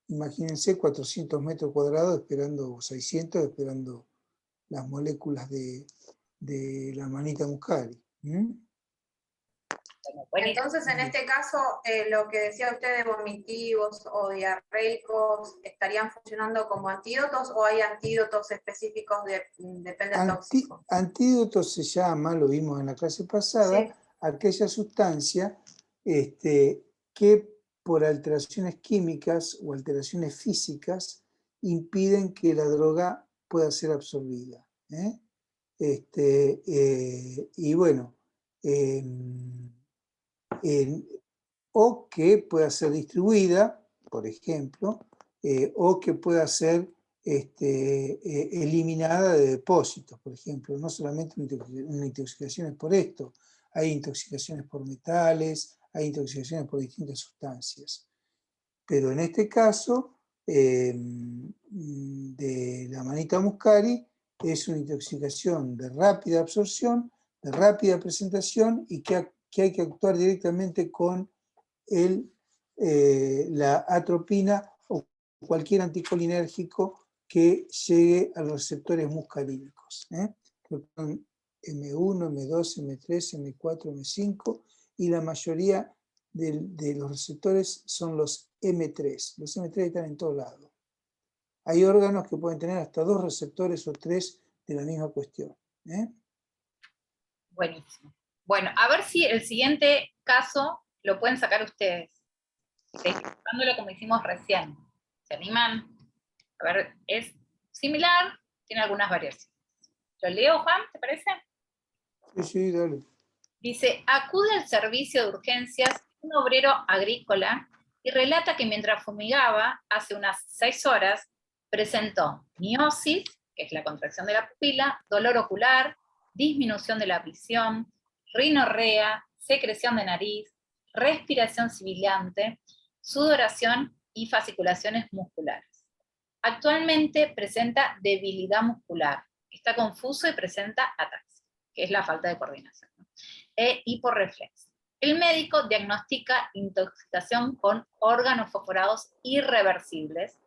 Imagínense 400 metros cuadrados esperando, o 600 esperando las moléculas de la manita muscari. Entonces, en este caso, lo que decía usted de vomitivos o diarreicos, ¿estarían funcionando como antídotos o hay antídotos específicos depende del tóxico? Antídotos se llama, lo vimos en la clase pasada, sí, aquella sustancia que por alteraciones químicas o alteraciones físicas impiden que la droga pueda ser absorbida. Y bueno, o que pueda ser distribuida, por ejemplo, o que pueda ser eliminada de depósitos, por ejemplo. No solamente una intoxicación es por esto, hay intoxicaciones por metales, hay intoxicaciones por distintas sustancias. Pero en este caso, de la Amanita muscari, es una intoxicación de rápida absorción, de rápida presentación y que hay que actuar directamente con la atropina o cualquier anticolinérgico que llegue a los receptores muscarínicos. M1, M2, M3, M4, M5 y la mayoría de los receptores son los M3. Los M3 están en todos lados. Hay órganos que pueden tener hasta 2 receptores o 3 de la misma cuestión. Buenísimo. Bueno, a ver si el siguiente caso lo pueden sacar ustedes. Desglossándolo como hicimos recién. ¿Se animan? A ver, es similar, tiene algunas variaciones. ¿Lo leo, Juan? ¿Te parece? Sí, dale. Dice, acude al servicio de urgencias un obrero agrícola y relata que mientras fumigaba, hace unas 6 horas, presentó miosis, que es la contracción de la pupila, dolor ocular, disminución de la visión, rinorrea, secreción de nariz, respiración sibilante, sudoración y fasciculaciones musculares. Actualmente presenta debilidad muscular, está confuso y presenta ataxia, que es la falta de coordinación, ¿no? E hiporreflexia. El médico diagnostica intoxicación con órganos fosforados irreversibles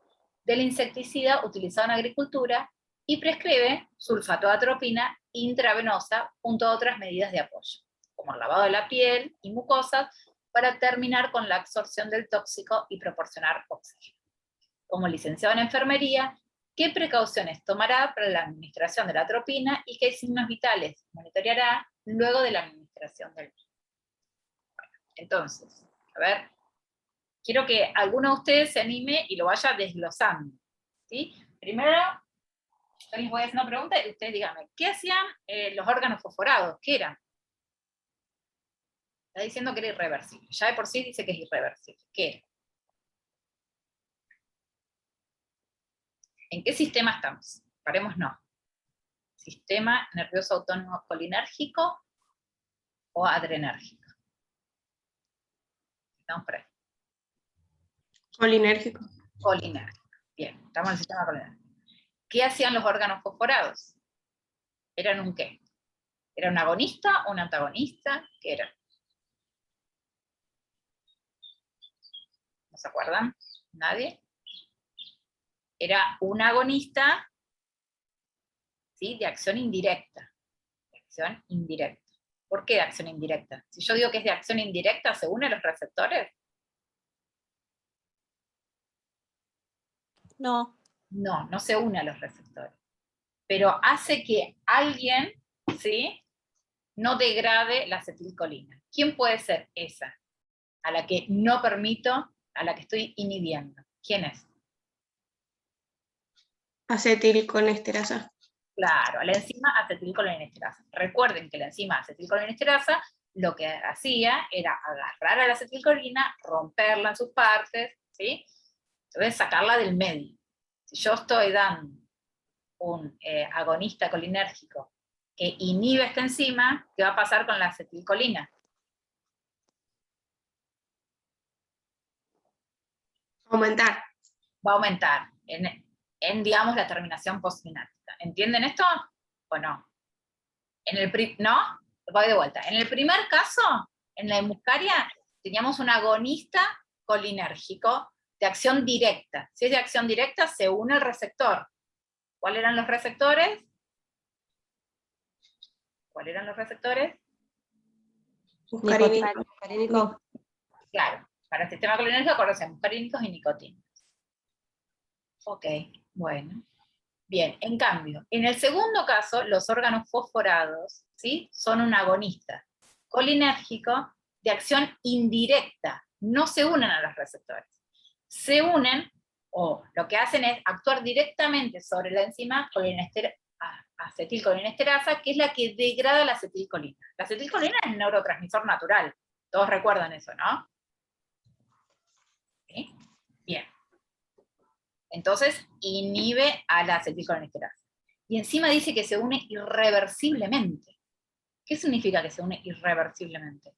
del insecticida utilizado en agricultura y prescribe sulfato de atropina intravenosa junto a otras medidas de apoyo, como el lavado de la piel y mucosas, para terminar con la absorción del tóxico y proporcionar oxígeno. Como licenciado en enfermería, ¿qué precauciones tomará para la administración de la atropina y qué signos vitales monitoreará luego de la administración del mismo? Bueno, entonces, a ver, quiero que alguno de ustedes se anime y lo vaya desglosando, ¿sí? Primero, yo les voy a hacer una pregunta y ustedes díganme, ¿qué hacían los órganos fosforados? ¿Qué eran? Está diciendo que era irreversible. Ya de por sí dice que es irreversible. ¿Qué era? ¿En qué sistema estamos? Parémonos. ¿Sistema nervioso autónomo colinérgico o adrenérgico? Estamos por ahí. Colinérgico. Colinérgico. Bien, estamos en el sistema colinérgico. ¿Qué hacían los órganos fosforados? ¿Eran un qué? ¿Era un agonista o un antagonista? ¿Qué era? ¿No se acuerdan? ¿Nadie? Era un agonista, ¿sí? De acción indirecta. De acción indirecta. ¿Por qué de acción indirecta? Si yo digo que es de acción indirecta, ¿se unen los receptores? No. No, no se une a los receptores. Pero hace que alguien, ¿sí?, no degrade la acetilcolina. ¿Quién puede ser esa? A la que no permito, a la que estoy inhibiendo. ¿Quién es? Acetilcolesterasa. Claro, la enzima acetilcolinesterasa. Recuerden que la enzima acetilcolinesterasa lo que hacía era agarrar a la acetilcolina, romperla en sus partes, ¿sí? Entonces sacarla del medio. Si yo estoy dando un agonista colinérgico que inhibe esta enzima, ¿qué va a pasar con la acetilcolina? Aumentar. Va a aumentar en digamos, la terminación postsináptica. ¿Entienden esto o no? ¿No? Voy de vuelta. En el primer caso, en la muscaria, teníamos un agonista colinérgico de acción directa. Si es de acción directa, se une al receptor. ¿Cuáles eran los receptores? ¿Cuáles eran los receptores? Muscarínico. Claro, para el sistema colinérgico, acuérdense, muscarínicos y nicotínicos. Ok, bueno. Bien, en cambio, en el segundo caso, los órganos fosforados, ¿sí?, son un agonista colinérgico de acción indirecta, no se unen a los receptores. Se unen, o lo que hacen es actuar directamente sobre la enzima acetilcolinesterasa, que es la que degrada la acetilcolina. La acetilcolina es un neurotransmisor natural, todos recuerdan eso, ¿no? ¿Sí? Bien. Entonces inhibe a la acetilcolinesterasa. Y encima dice que se une irreversiblemente. ¿Qué significa que se une irreversiblemente?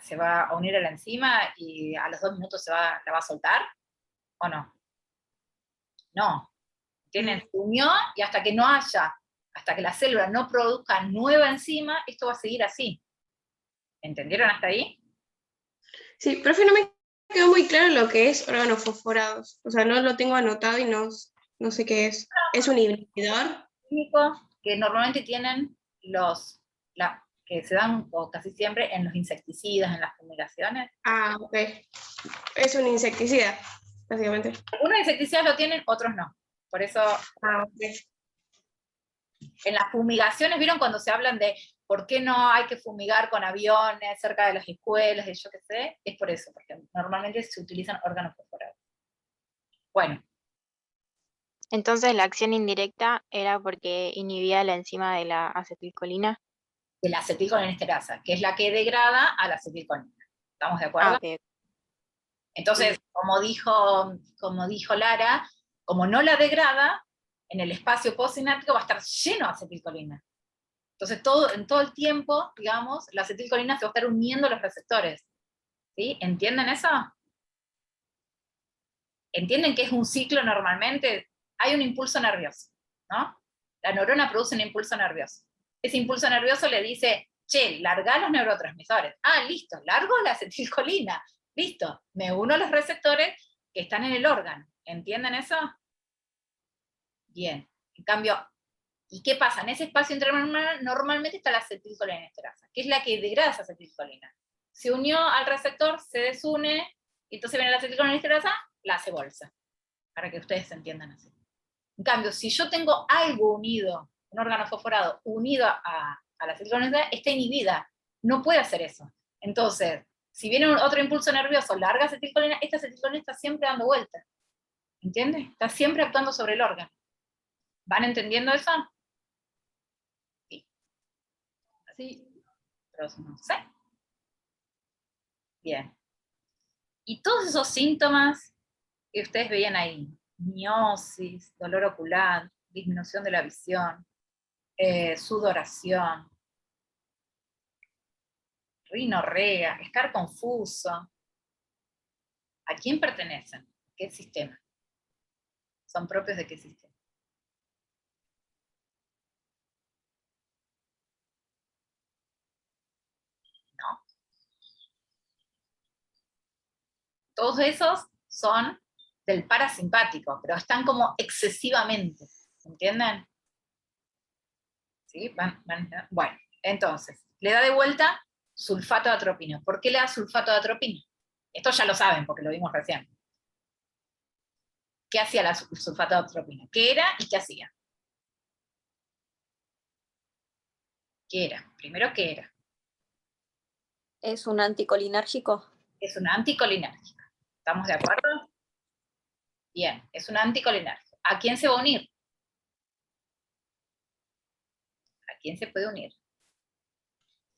¿Se va a unir a la enzima y a los 2 minutos la va a soltar? ¿O no? No. ¿Entienden? Se unió y hasta que no haya, hasta que la célula no produzca nueva enzima, esto va a seguir así. ¿Entendieron hasta ahí? Sí, profe, no me quedó muy claro lo que es órganos fosforados. O sea, no lo tengo anotado y no sé qué es. ¿Es un inhibidor? Químicos que normalmente tienen que se dan o casi siempre en los insecticidas, en las fumigaciones. Ah, ok. Es un insecticida, básicamente. Algunos insecticidas lo tienen, otros no. Por eso, Ok. en las fumigaciones, ¿vieron cuando se hablan de por qué no hay que fumigar con aviones cerca de las escuelas y yo qué sé? Es por eso, porque normalmente se utilizan órganos fosforados. Bueno. Entonces la acción indirecta era porque inhibía la enzima de la acetilcolina. De la acetilcolinesterasa, que es la que degrada a la acetilcolina. ¿Estamos de acuerdo? Ah, ok. Entonces, como dijo Lara, como no la degrada, en el espacio postsináptico va a estar lleno de acetilcolina. Entonces, en todo el tiempo, digamos, la acetilcolina se va a estar uniendo a los receptores. ¿Sí? ¿Entienden eso? ¿Entienden que es un ciclo normalmente? Hay un impulso nervioso, ¿no? La neurona produce un impulso nervioso. Ese impulso nervioso le dice, che, larga los neurotransmisores. Ah, listo, largo la acetilcolina. Listo, me uno a los receptores que están en el órgano. ¿Entienden eso? Bien. En cambio, ¿y qué pasa? En ese espacio internormal normalmente está la acetilcolinesterasa, que es la que degrada esa acetilcolina. Se unió al receptor, se desune, y entonces viene la acetilcolinesterasa, la hace bolsa. Para que ustedes se entiendan así. En cambio, si yo tengo algo unido, un órgano fosforado unido a la acetilcolinesterasa, está inhibida. No puede hacer eso. Entonces, si viene otro impulso nervioso, larga acetilcolina, esta acetilcolina está siempre dando vueltas. ¿Entiendes? Está siempre actuando sobre el órgano. ¿Van entendiendo eso? Sí. Sí. Pero no sé. Bien. Y todos esos síntomas que ustedes veían ahí, miosis, dolor ocular, disminución de la visión, sudoración, rinorrea, estar confuso, ¿a quién pertenecen? ¿Qué sistema? ¿Son propios de qué sistema? ¿No? Todos esos son del parasimpático, pero están como excesivamente, ¿entienden? ¿Sí? Bueno, entonces, le da de vuelta sulfato de atropina. ¿Por qué le da sulfato de atropina? Esto ya lo saben, porque lo vimos recién. ¿Qué hacía el sulfato de atropina? ¿Qué era y qué hacía? ¿Qué era? Primero, ¿qué era? ¿Es un anticolinérgico? Es una anticolinérgica. ¿Estamos de acuerdo? Bien, es una anticolinérgica. ¿A quién se va a unir? ¿A quién se puede unir?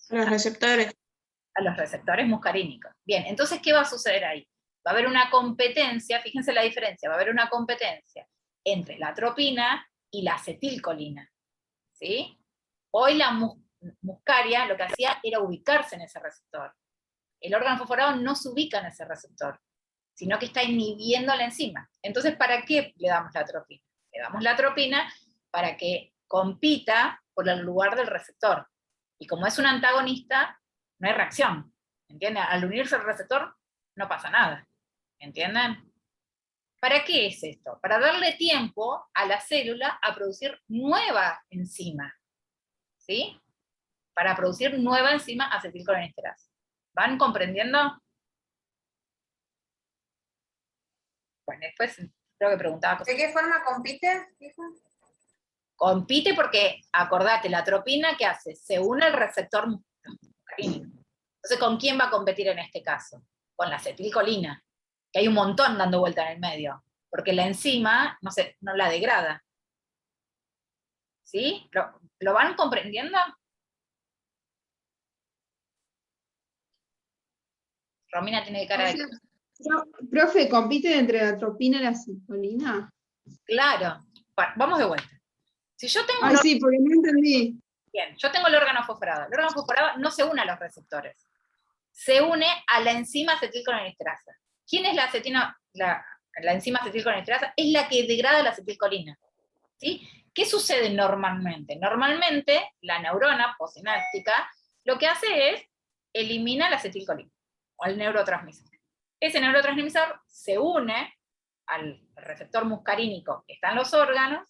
A los receptores. A los receptores muscarínicos. Bien, entonces, ¿qué va a suceder ahí? Va a haber una competencia, fíjense la diferencia, va a haber una competencia entre la atropina y la acetilcolina. ¿Sí? Hoy la muscaria lo que hacía era ubicarse en ese receptor. El órgano fosforado no se ubica en ese receptor, sino que está inhibiendo la enzima. Entonces, ¿para qué le damos la atropina? Le damos la atropina para que compita por el lugar del receptor. Y como es un antagonista, no hay reacción. ¿Entienden? Al unirse al receptor, no pasa nada. ¿Entienden? ¿Para qué es esto? Para darle tiempo a la célula a producir nueva enzima. ¿Sí? Para producir nueva enzima acetilcolinesterasa. ¿Van comprendiendo? Bueno, después creo que preguntaba cosas. ¿De qué forma compite? Compite porque, acordate, la atropina, ¿qué hace? Se une al receptor muscarínico. Entonces, ¿con quién va a competir en este caso? Con la acetilcolina, que hay un montón dando vuelta en el medio, porque la enzima no la degrada. ¿Sí? ¿Lo van comprendiendo? Romina tiene cara de... Profe, ¿compiten entre la atropina y la acetilcolina? Claro. Vamos de vuelta. Si yo tengo Ay, sí, porque no entendí. Bien, yo tengo el órgano fosforado. El órgano fosforado no se une a los receptores. Se une a la enzima acetilcolinesterasa. ¿Quién es la enzima acetilcolinesterasa? Es la que degrada la acetilcolina. ¿Sí? ¿Qué sucede normalmente? Normalmente, la neurona posináptica lo que hace es elimina la acetilcolina, o el neurotransmisor. Ese neurotransmisor se une al receptor muscarínico que está en los órganos.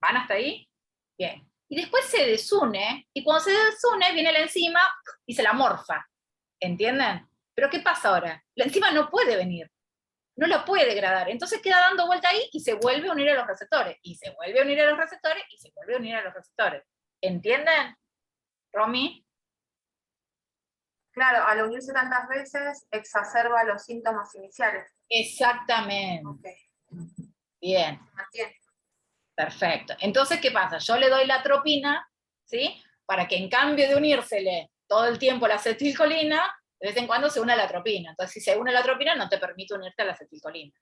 ¿Van hasta ahí? Bien. Y después se desune, y cuando se desune viene la enzima y se la morfa. ¿Entienden? Pero ¿qué pasa ahora? La enzima no puede venir, no la puede degradar, entonces queda dando vuelta ahí y se vuelve a unir a los receptores, y se vuelve a unir a los receptores, y se vuelve a unir a los receptores. ¿Entienden, Romy? Claro, al unirse tantas veces exacerba los síntomas iniciales. Exactamente. Okay. Bien. Mantiene. Perfecto. Entonces, ¿qué pasa? Yo le doy la atropina, ¿sí? Para que en cambio de unírsele todo el tiempo la acetilcolina, de vez en cuando se une a la atropina. Entonces, si se une a la atropina, no te permite unirte a la acetilcolina.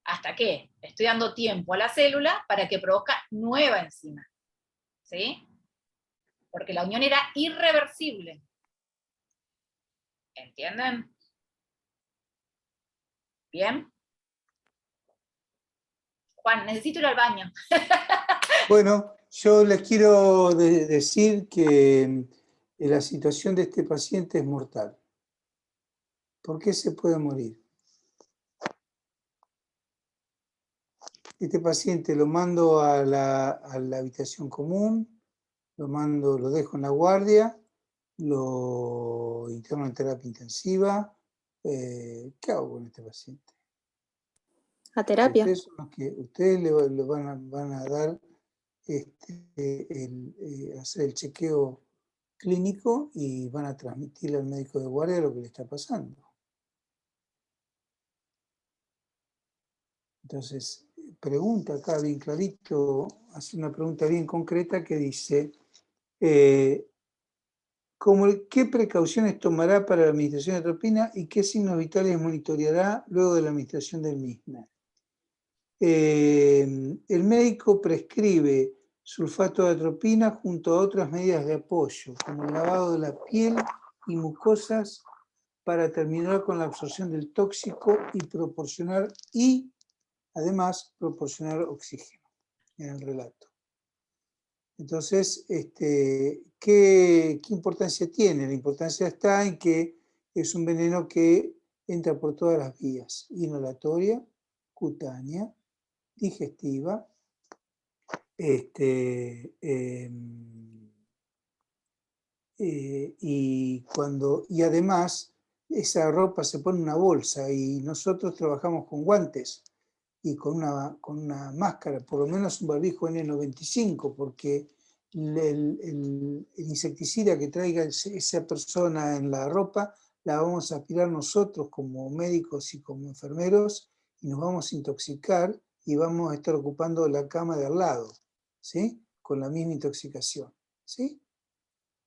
¿Hasta qué? Estoy dando tiempo a la célula para que produzca nueva enzima. ¿Sí? Porque la unión era irreversible. ¿Entienden? ¿Bien? Juan, necesito ir al baño. Bueno, yo les quiero decir que la situación de este paciente es mortal. ¿Por qué se puede morir? Este paciente lo mando a la habitación común, lo dejo en la guardia, lo interno en terapia intensiva. ¿Qué hago con este paciente? A terapia. Ustedes son los que ustedes le van a dar hacer el chequeo clínico y van a transmitirle al médico de guardia lo que le está pasando. Entonces, pregunta acá bien clarito, hace una pregunta bien concreta que dice, ¿qué precauciones tomará para la administración de atropina y qué signos vitales monitoreará luego de la administración del mismo? El médico prescribe sulfato de atropina junto a otras medidas de apoyo, como el lavado de la piel y mucosas para terminar con la absorción del tóxico y además proporcionar oxígeno en el relato. Entonces, ¿qué importancia tiene? La importancia está en que es un veneno que entra por todas las vías, inhalatoria, cutánea, digestiva, y además esa ropa se pone en una bolsa y nosotros trabajamos con guantes y con una máscara, por lo menos un barbijo N95, porque el insecticida que traiga esa persona en la ropa la vamos a aspirar nosotros como médicos y como enfermeros y nos vamos a intoxicar y vamos a estar ocupando la cama de al lado, ¿sí? Con la misma intoxicación, ¿sí?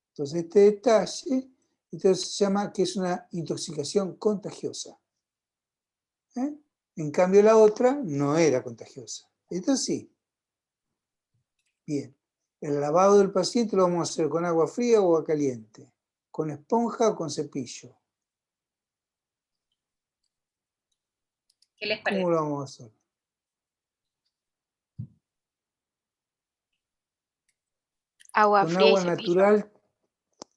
Entonces este detalle se llama que es una intoxicación contagiosa. En cambio la otra no era contagiosa. Esto sí. Bien. El lavado del paciente lo vamos a hacer con agua fría o agua caliente, con esponja o con cepillo. ¿Qué les parece? ¿Cómo lo vamos a hacer? Agua Con fría y agua cepillo. natural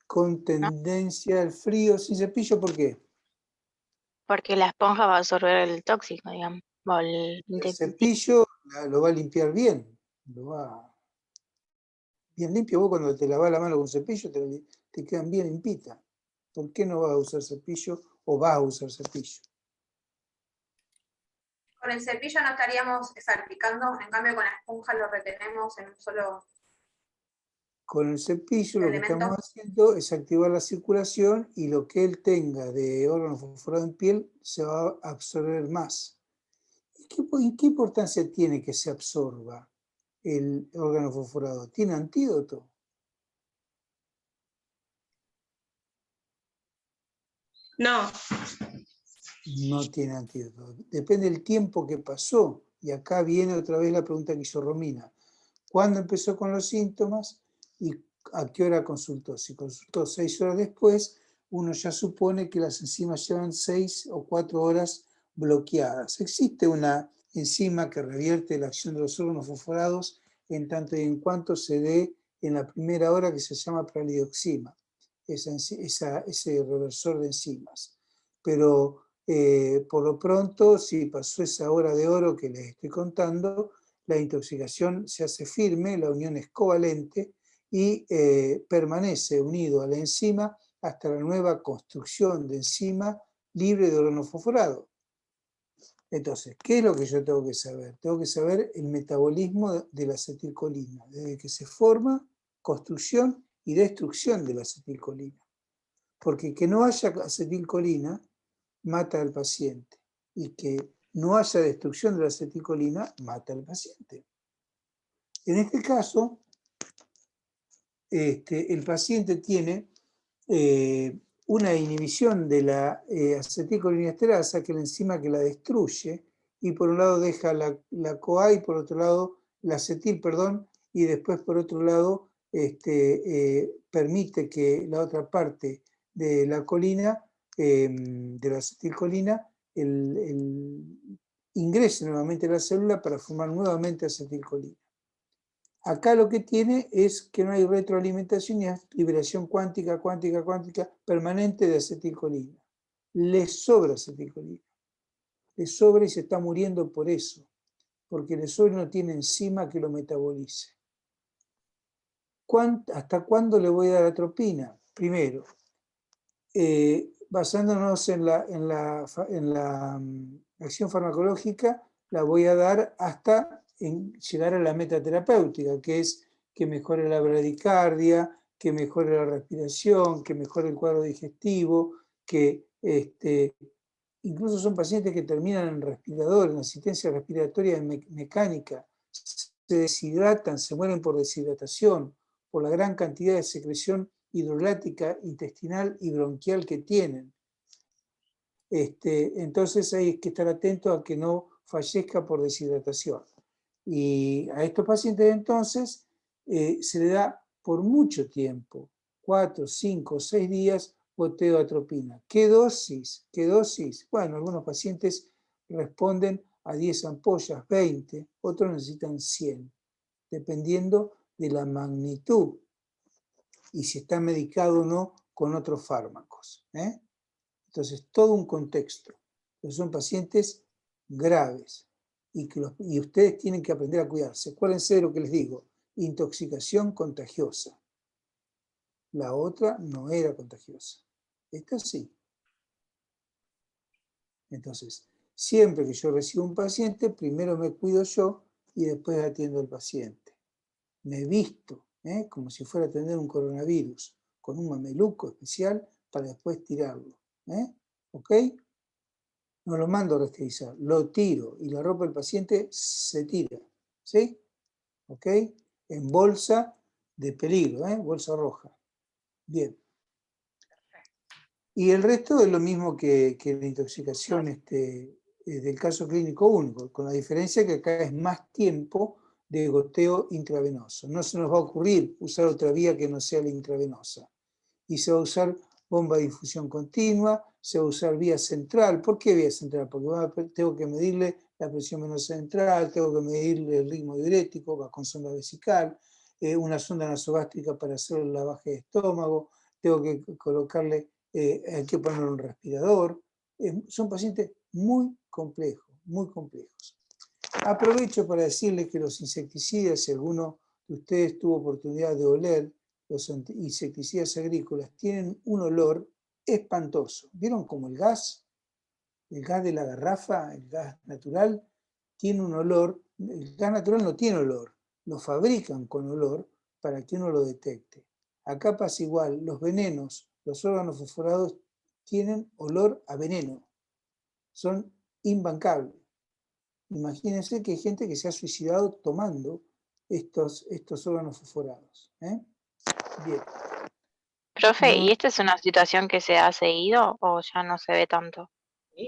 con tendencia al frío, sin cepillo, ¿por qué? Porque la esponja va a absorber el tóxico, digamos. O El cepillo lo va a limpiar bien, lo va bien limpio. Vos cuando te lavas la mano con cepillo te quedan bien limpitas. ¿Por qué no vas a usar cepillo o vas a usar cepillo? Con el cepillo no estaríamos salpicando, en cambio con la esponja lo retenemos en un solo... Con el cepillo lo que elemento. estamos haciendo es activar la circulación y lo que él tenga de órgano fosforado en piel se va a absorber más. ¿Y qué importancia tiene que se absorba el órgano fosforado? ¿Tiene antídoto? No. No tiene antídoto. Depende del tiempo que pasó. Y acá viene otra vez la pregunta que hizo Romina. ¿Cuándo empezó con los síntomas y a qué hora consultó? Si consultó 6 horas después, uno ya supone que las enzimas llevan 6 o 4 horas bloqueadas. Existe una enzima que revierte la acción de los órganos fosforados en tanto y en cuanto se dé en la primera hora, que se llama pralidoxima, ese reversor de enzimas. Pero por lo pronto, si pasó esa hora de oro que les estoy contando, la intoxicación se hace firme, la unión es covalente y permanece unido a la enzima hasta la nueva construcción de enzima libre de organofosforado. Entonces, ¿qué es lo que yo tengo que saber? Tengo que saber el metabolismo de la acetilcolina, desde que se forma, construcción y destrucción de la acetilcolina. Porque que no haya acetilcolina mata al paciente, y que no haya destrucción de la acetilcolina mata al paciente. En este caso, el paciente tiene una inhibición de la acetilcolinesterasa, que es la enzima que la destruye, y por un lado deja la CoA y por otro lado la acetil, y después por otro lado permite que la otra parte de la colina, de la acetilcolina, ingrese nuevamente a la célula para formar nuevamente acetilcolina. Acá lo que tiene es que no hay retroalimentación y es liberación cuántica permanente de acetilcolina. Le sobra acetilcolina. Le sobra y se está muriendo por eso, porque le sobra y no tiene enzima que lo metabolice. ¿Hasta cuándo le voy a dar atropina? Primero, basándonos en la acción farmacológica, la voy a dar hasta llegar a la meta terapéutica, que es que mejore la bradicardia, que mejore la respiración, que mejore el cuadro digestivo, que incluso son pacientes que terminan en respirador, en asistencia respiratoria mecánica, se deshidratan, se mueren por deshidratación, por la gran cantidad de secreción hidrolática, intestinal y bronquial que tienen. Entonces hay que estar atento a que no fallezca por deshidratación. Y a estos pacientes entonces se le da por mucho tiempo, 4, 5, 6 días, goteo de atropina. ¿Qué dosis? ¿Qué dosis? Bueno, algunos pacientes responden a 10 ampollas, 20, otros necesitan 100, dependiendo de la magnitud y si está medicado o no con otros fármacos. Entonces, todo un contexto. Pero son pacientes graves y ustedes tienen que aprender a cuidarse. Acuérdense de lo que les digo, intoxicación contagiosa. La otra no era contagiosa. Esta sí. Entonces, siempre que yo recibo un paciente, primero me cuido yo y después atiendo al paciente. Me visto, como si fuera a atender un coronavirus, con un mameluco especial para después tirarlo. ¿Ok? No lo mando a resterilizar, lo tiro y la ropa del paciente se tira. ¿Sí? ¿Ok? En bolsa de peligro, bolsa roja. Bien. Y el resto es lo mismo que la intoxicación del caso clínico único, con la diferencia que acá es más tiempo de goteo intravenoso. No se nos va a ocurrir usar otra vía que no sea la intravenosa. Y se va a usar bomba de infusión continua, se va a usar vía central. ¿Por qué vía central? Porque tengo que medirle la presión venosa central, tengo que medirle el ritmo diurético, va con sonda vesical, una sonda nasogástrica para hacer el lavaje de estómago, tengo que colocarle, hay que ponerle un respirador. Son pacientes muy complejos, muy complejos. Aprovecho para decirles que los insecticidas, si alguno de ustedes tuvo oportunidad de oler, los insecticidas agrícolas tienen un olor espantoso. ¿Vieron como el gas de la garrafa, el gas natural, tiene un olor? El gas natural no tiene olor, lo fabrican con olor para que uno lo detecte. Acá pasa igual, los venenos, los órganos fosforados tienen olor a veneno, son imbancables. Imagínense que hay gente que se ha suicidado tomando estos órganos fosforados. Bien. Profe, ¿y esta es una situación que se ha seguido o ya no se ve tanto?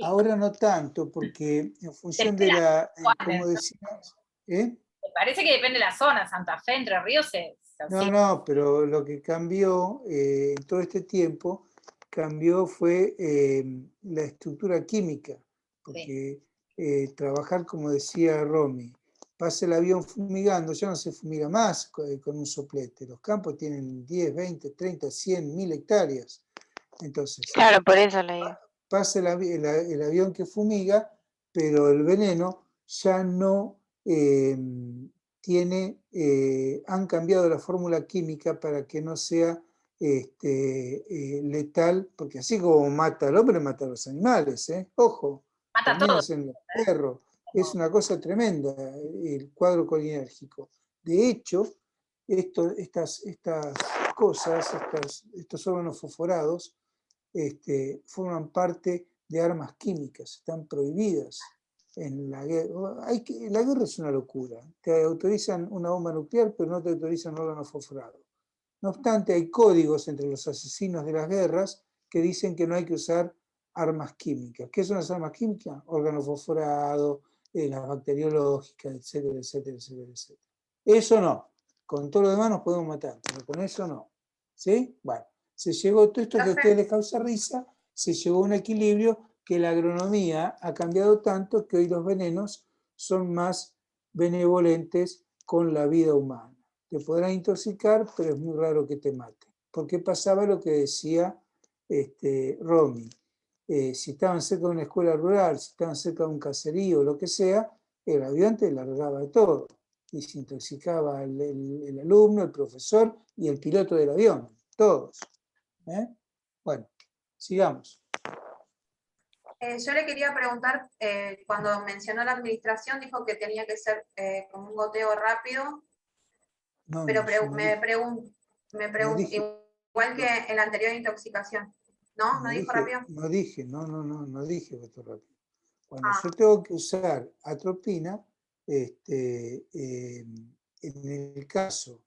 Ahora no tanto, porque en función de como decíamos, Me parece que depende de la zona, Santa Fe, Entre Ríos, No, pero lo que cambió en todo este tiempo, fue la estructura química, porque trabajar, como decía Romy, pasa el avión fumigando, ya no se fumiga más con un soplete, los campos tienen 10, 20, 30, 100, 1000 hectáreas, entonces... Claro, por eso le digo. Pasa el avión que fumiga, pero el veneno ya no han cambiado la fórmula química para que no sea letal, porque así como mata al hombre, mata a los animales, ojo, Mata también todo. hacen los perros, es una cosa tremenda el cuadro colinérgico. De hecho, estas cosas, estos órganos fosforados, forman parte de armas químicas, están prohibidas en la guerra. La guerra es una locura, te autorizan una bomba nuclear, pero no te autorizan un órgano fosforado. No obstante, hay códigos entre los asesinos de las guerras que dicen que no hay que usar armas químicas. ¿Qué son las armas químicas? Órgano fosforado, las bacteriológicas, etcétera, etcétera, etcétera, etcétera. Eso no. Con todo lo demás nos podemos matar, pero con eso no. ¿Sí? Bueno. Se llegó, todo esto que a ustedes les causa risa, se llegó a un equilibrio que la agronomía ha cambiado tanto que hoy los venenos son más benevolentes con la vida humana. Te podrán intoxicar, pero es muy raro que te mate. Porque pasaba lo que decía Romy. Si estaban cerca de una escuela rural, si estaban cerca de un caserío, lo que sea, el avión te largaba de todo. Y se intoxicaba el alumno, el profesor y el piloto del avión, todos. Bueno, sigamos. Yo le quería preguntar, cuando mencionó la administración, dijo que tenía que ser como un goteo rápido, No, pero no, me pregunto, igual que en la anterior intoxicación, ¿no? ¿No dijo rápido? No dije goteo rápido. Cuando yo tengo que usar atropina, en el caso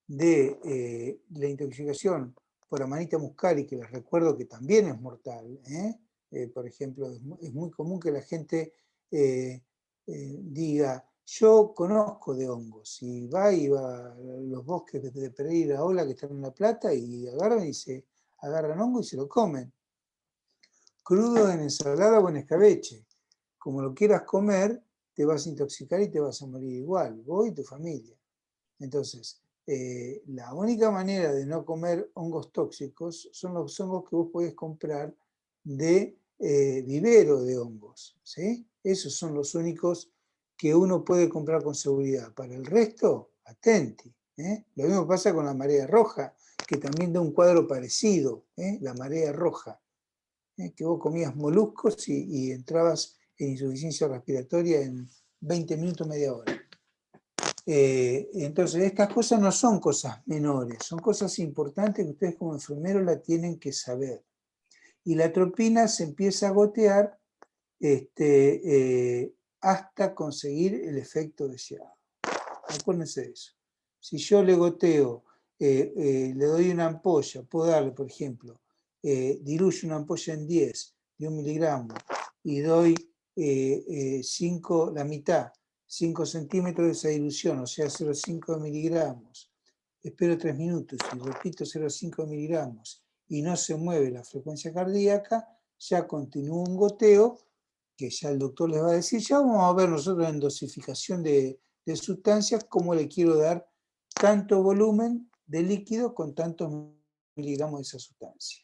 de la intoxicación por Amanita muscari, que les recuerdo que también es mortal, por ejemplo, es muy común que la gente diga, yo conozco de hongos, y va a los bosques de Pereira Ola que están en La Plata y agarran hongo y se lo comen. Crudo en ensalada o en escabeche. Como lo quieras comer, te vas a intoxicar y te vas a morir igual, vos y tu familia. Entonces, la única manera de no comer hongos tóxicos son los hongos que vos podés comprar de vivero de hongos, ¿sí? Esos son los únicos que uno puede comprar con seguridad. Para el resto, atenti. Lo mismo pasa con la marea roja, que también da un cuadro parecido, la marea roja, que vos comías moluscos y entrabas en insuficiencia respiratoria en 20 minutos, media hora. Entonces, estas cosas no son cosas menores, son cosas importantes que ustedes como enfermeros la tienen que saber. Y la atropina se empieza a gotear hasta conseguir el efecto deseado. Acuérdense de eso. Si yo le goteo, le doy una ampolla, puedo darle, por ejemplo, diluyo una ampolla en 10 de 1 miligramo y doy la mitad, 5 centímetros de esa dilución, o sea, 0,5 miligramos. Espero 3 minutos y repito 0,5 miligramos y no se mueve la frecuencia cardíaca, ya continúa un goteo que ya el doctor les va a decir, ya vamos a ver nosotros en dosificación de sustancias cómo le quiero dar tanto volumen de líquido con tantos miligramos de esa sustancia.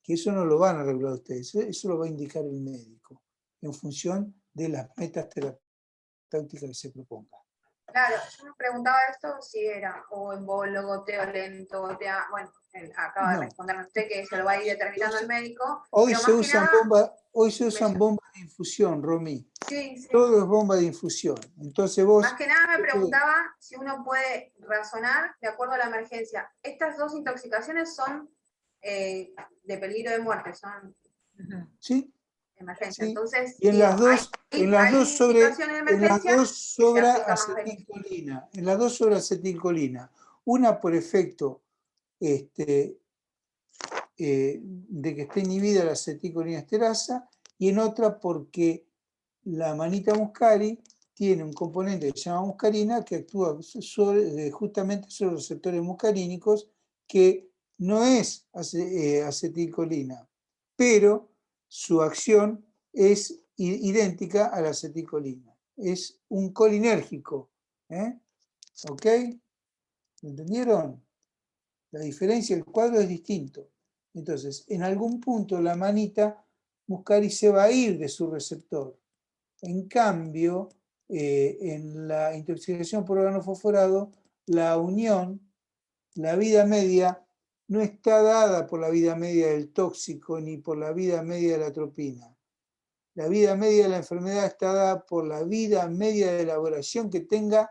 Que eso no lo van a regular ustedes, eso lo va a indicar el médico en función de las metas terapéuticas que se propongan. Claro, yo me preguntaba esto si era o embolo, goteo lento, bueno, acaba de responderme usted que se lo va a ir determinando el médico. Hoy se usan bombas de infusión, Romy. Sí, sí. Todo es bomba de infusión. Entonces vos... Más que nada me preguntaba si uno puede razonar de acuerdo a la emergencia. Estas dos intoxicaciones son de peligro de muerte, son emergencia. Sí. Entonces, y en las dos, sobre acetilcolina. Una por efecto de que esté inhibida la acetilcolinesterasa y en otra porque la manita muscari tiene un componente que se llama muscarina que actúa justamente sobre los receptores muscarínicos, que no es acetilcolina, pero su acción es idéntica a la acetilcolina. Es un colinérgico. ¿Ok? ¿Entendieron? La diferencia, el cuadro es distinto. Entonces, en algún punto la manita muscari se va a ir de su receptor. En cambio, en la intoxicación por organofosforado, la unión, la vida media, no está dada por la vida media del tóxico ni por la vida media de la atropina. La vida media de la enfermedad está dada por la vida media de elaboración que tenga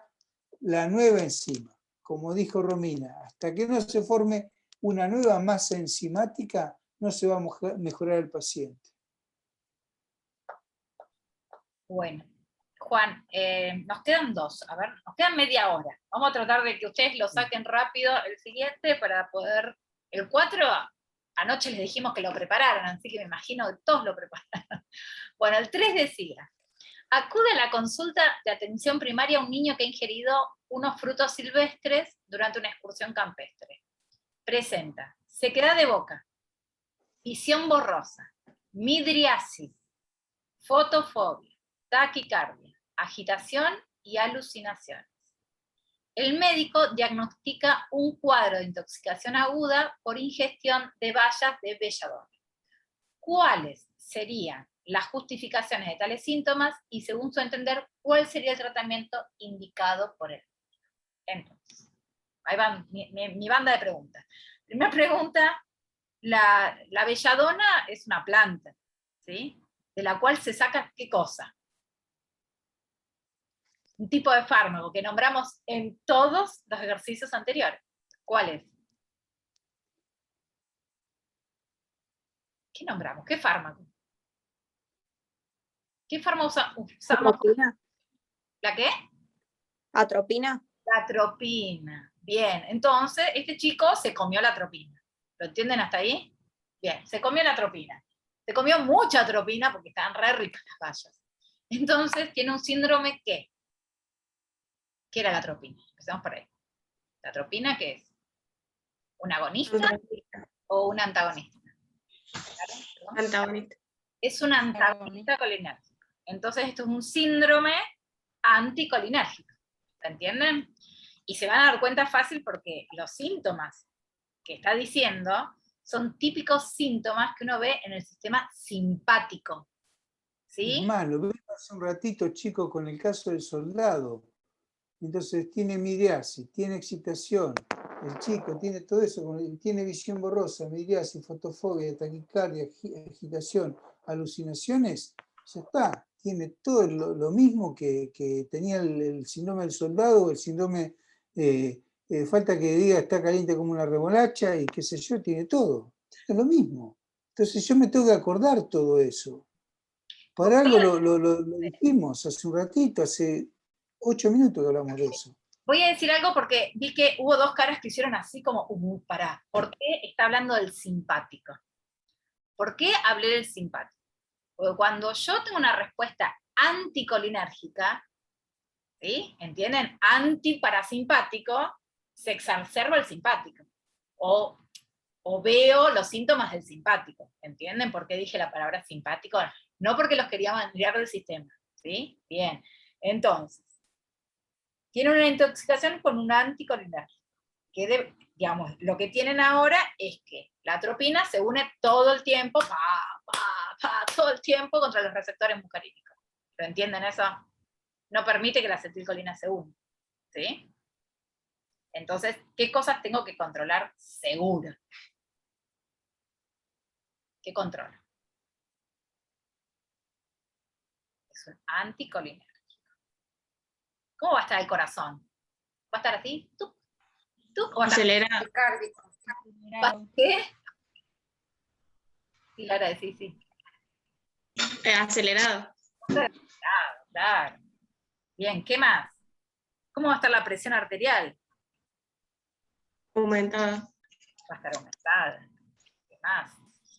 la nueva enzima. Como dijo Romina, hasta que no se forme una nueva masa enzimática, no se va a mejorar el paciente. Bueno, Juan, nos quedan dos, a ver, nos quedan media hora. Vamos a tratar de que ustedes lo saquen rápido el siguiente para poder... El 4, anoche les dijimos que lo prepararan, así que me imagino que todos lo prepararon. Bueno, el 3 decía, acude a la consulta de atención primaria un niño que ha ingerido unos frutos silvestres durante una excursión campestre. Presenta sequedad de boca, visión borrosa, midriasis, fotofobia, taquicardia, agitación y alucinaciones. El médico diagnostica un cuadro de intoxicación aguda por ingestión de bayas de belladona. ¿Cuáles serían las justificaciones de tales síntomas y, según su entender, cuál sería el tratamiento indicado por él? Entonces, ahí va mi banda de preguntas. Primera pregunta, la belladona es una planta, ¿sí? De la cual se saca ¿qué cosa? Un tipo de fármaco que nombramos en todos los ejercicios anteriores. ¿Cuál es? ¿Qué nombramos? ¿Qué fármaco? ¿Qué fármaco usamos? ¿Atropina? ¿La qué? ¿Atropina? La atropina. Bien, entonces este chico se comió la atropina. ¿Lo entienden hasta ahí? Bien, se comió la atropina. Se comió mucha atropina porque estaban re ricas las bayas. Entonces tiene un síndrome ¿qué? ¿Qué era la atropina? Empezamos por ahí. ¿La atropina qué es? ¿Un agonista o un antagonista? Antagonista. Es un antagonista colinérgico. Entonces esto es un síndrome anticolinérgico. ¿Se entienden? Y se van a dar cuenta fácil porque los síntomas que está diciendo son típicos síntomas que uno ve en el sistema simpático. ¿Sí? Es más, lo vimos hace un ratito, chico, con el caso del soldado. Entonces tiene midriasis, tiene excitación, el chico tiene todo eso, tiene visión borrosa, midriasis, fotofobia, taquicardia, agitación, alucinaciones, ya está. Tiene todo lo mismo que tenía el síndrome del soldado, o el síndrome, falta que diga está caliente como una remolacha y qué sé yo, tiene todo. Es lo mismo. Entonces yo me tengo que acordar todo eso. Por algo lo dijimos hace un ratito, hace 8 minutos que hablamos de eso. Voy a decir algo porque vi que hubo dos caras que hicieron así como, pará, ¿por qué está hablando del simpático? ¿Por qué hablé del simpático? Porque cuando yo tengo una respuesta anticolinérgica, ¿sí? ¿Entienden? Antiparasimpático, se exacerba el simpático. O veo los síntomas del simpático. ¿Entienden por qué dije la palabra simpático? No porque los quería mandar del sistema. ¿Sí? Bien. Entonces, tiene una intoxicación con un anticolinérgico. Digamos, lo que tienen ahora es que la atropina se une todo el tiempo, todo el tiempo contra los receptores muscarínicos. ¿Lo entienden eso? No permite que la acetilcolina se una. ¿Sí? Entonces, ¿qué cosas tengo que controlar seguro? ¿Qué controla? Es un anticolinérgico. ¿Cómo va a estar el corazón? ¿Va a estar así? ¿Tuc? ¿Tuc? ¿O va a estar Acelerado. ¿Qué? Sí, Lara, sí. Acelerado. Claro. Bien, ¿qué más? ¿Cómo va a estar la presión arterial? Aumentada. Va a estar aumentada. ¿Qué más?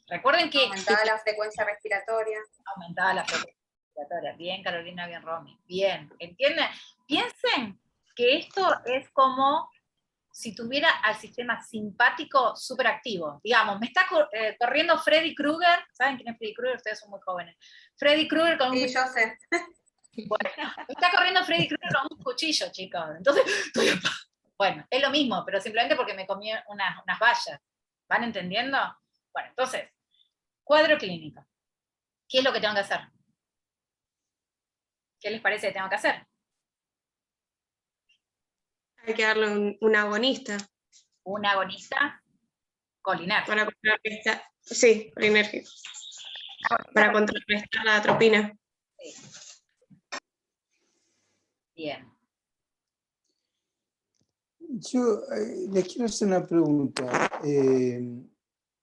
Recuerden que Aumentada la frecuencia respiratoria. aumentaba la frecuencia respiratoria. Bien, Carolina, bien, Romy. Bien, ¿entienden? Piensen que esto es como si tuviera al sistema simpático súper activo. Digamos, me está corriendo Freddy Krueger. ¿Saben quién es Freddy Krueger? Ustedes son muy jóvenes. Freddy Krueger con un Sí, yo sé. Bueno, me está corriendo Freddy Krueger con un cuchillo, chicos. Entonces, bueno, es lo mismo, pero simplemente porque me comí unas vallas. ¿Van entendiendo? Bueno, entonces, cuadro clínico. ¿Qué es lo que tengo que hacer? ¿Qué les parece que tengo que hacer? Hay que darle un agonista. Un agonista colinérgico. Para contrarrestar, sí, colinérgico. Para contrarrestar la atropina. Sí. Bien. Yo les quiero hacer una pregunta.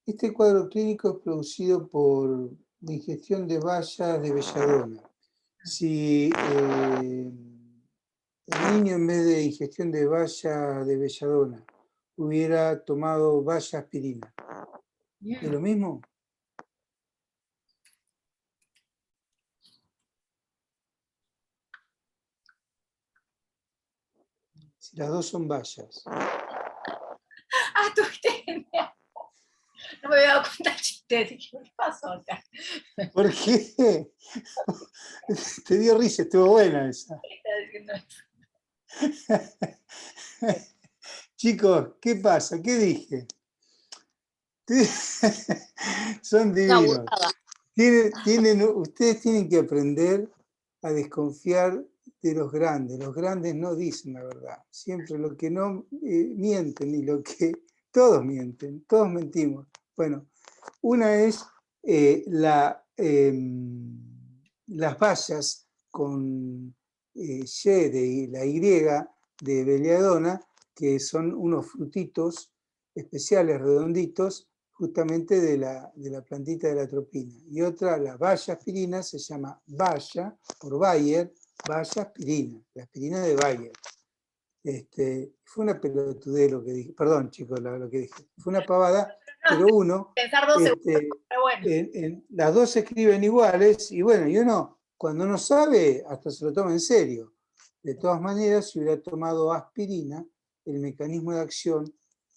Este cuadro clínico es producido por la ingestión de bayas de belladona. Si el niño en vez de ingestión de bayas de belladona hubiera tomado baya aspirina, ¿es lo mismo? Si las dos son bayas. Ah, tuviste genial. No me había dado cuenta del chiste. Dije, ¿qué pasó acá? ¿Por qué? Te dio risa, estuvo buena esa. ¿Qué está diciendo eso? Chicos, ¿qué pasa? ¿Qué dije? Son divinos. Ustedes tienen que aprender a desconfiar de los grandes. Los grandes no dicen la verdad. Siempre lo que no mienten y lo que todos mienten, todos mentimos. Bueno, una es las bayas con Y de la Y de belladona, que son unos frutitos especiales, redonditos, justamente de la plantita de la atropina. Y otra, la baya aspirina, se llama baya, por Bayer, baya aspirina, la aspirina de Bayer. Fue una pelotudez lo que dije, perdón chicos, lo que dije, fue una pavada, pero uno, Pensar 2 segundos, pero bueno. las dos se escriben iguales, y bueno, y uno, cuando no sabe, hasta se lo toma en serio. De todas maneras, si hubiera tomado aspirina, el mecanismo de acción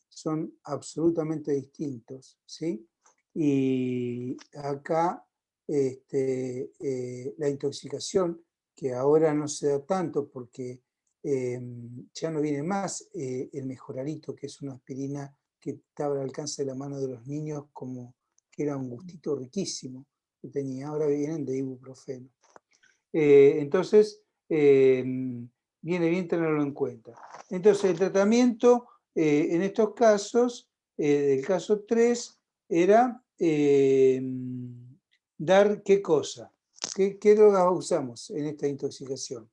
son absolutamente distintos, ¿sí? Y acá la intoxicación, que ahora no se da tanto porque ya no viene más el mejoralito, que es una aspirina que estaba al alcance de la mano de los niños, como que era un gustito riquísimo que tenía, ahora vienen de ibuprofeno. Entonces, viene bien tenerlo en cuenta. Entonces, el tratamiento en estos casos, del caso 3, era dar qué cosa, qué drogas usamos en esta intoxicación.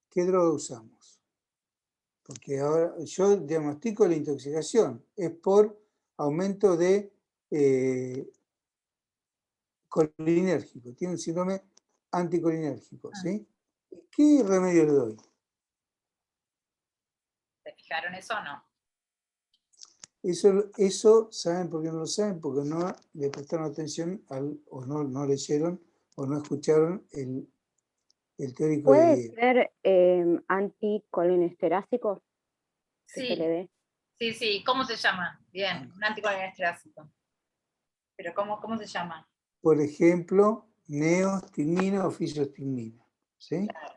¿Qué droga usamos? Porque ahora yo diagnostico la intoxicación, es por aumento de colinérgico, tiene un síndrome anticolinérgico, ¿sí? ¿Qué remedio le doy? ¿Se fijaron eso o no? Eso, ¿saben por qué no lo saben? Porque no le prestaron atención o no leyeron o no escucharon el teórico de ¿Puede Diego. ser anticolinesterásico? Que se le dé. Sí, ¿cómo se llama? Bien, un anticolinesterásico. Pero ¿cómo se llama? Por ejemplo, neostigmina o fisostigmina, ¿sí? Claro.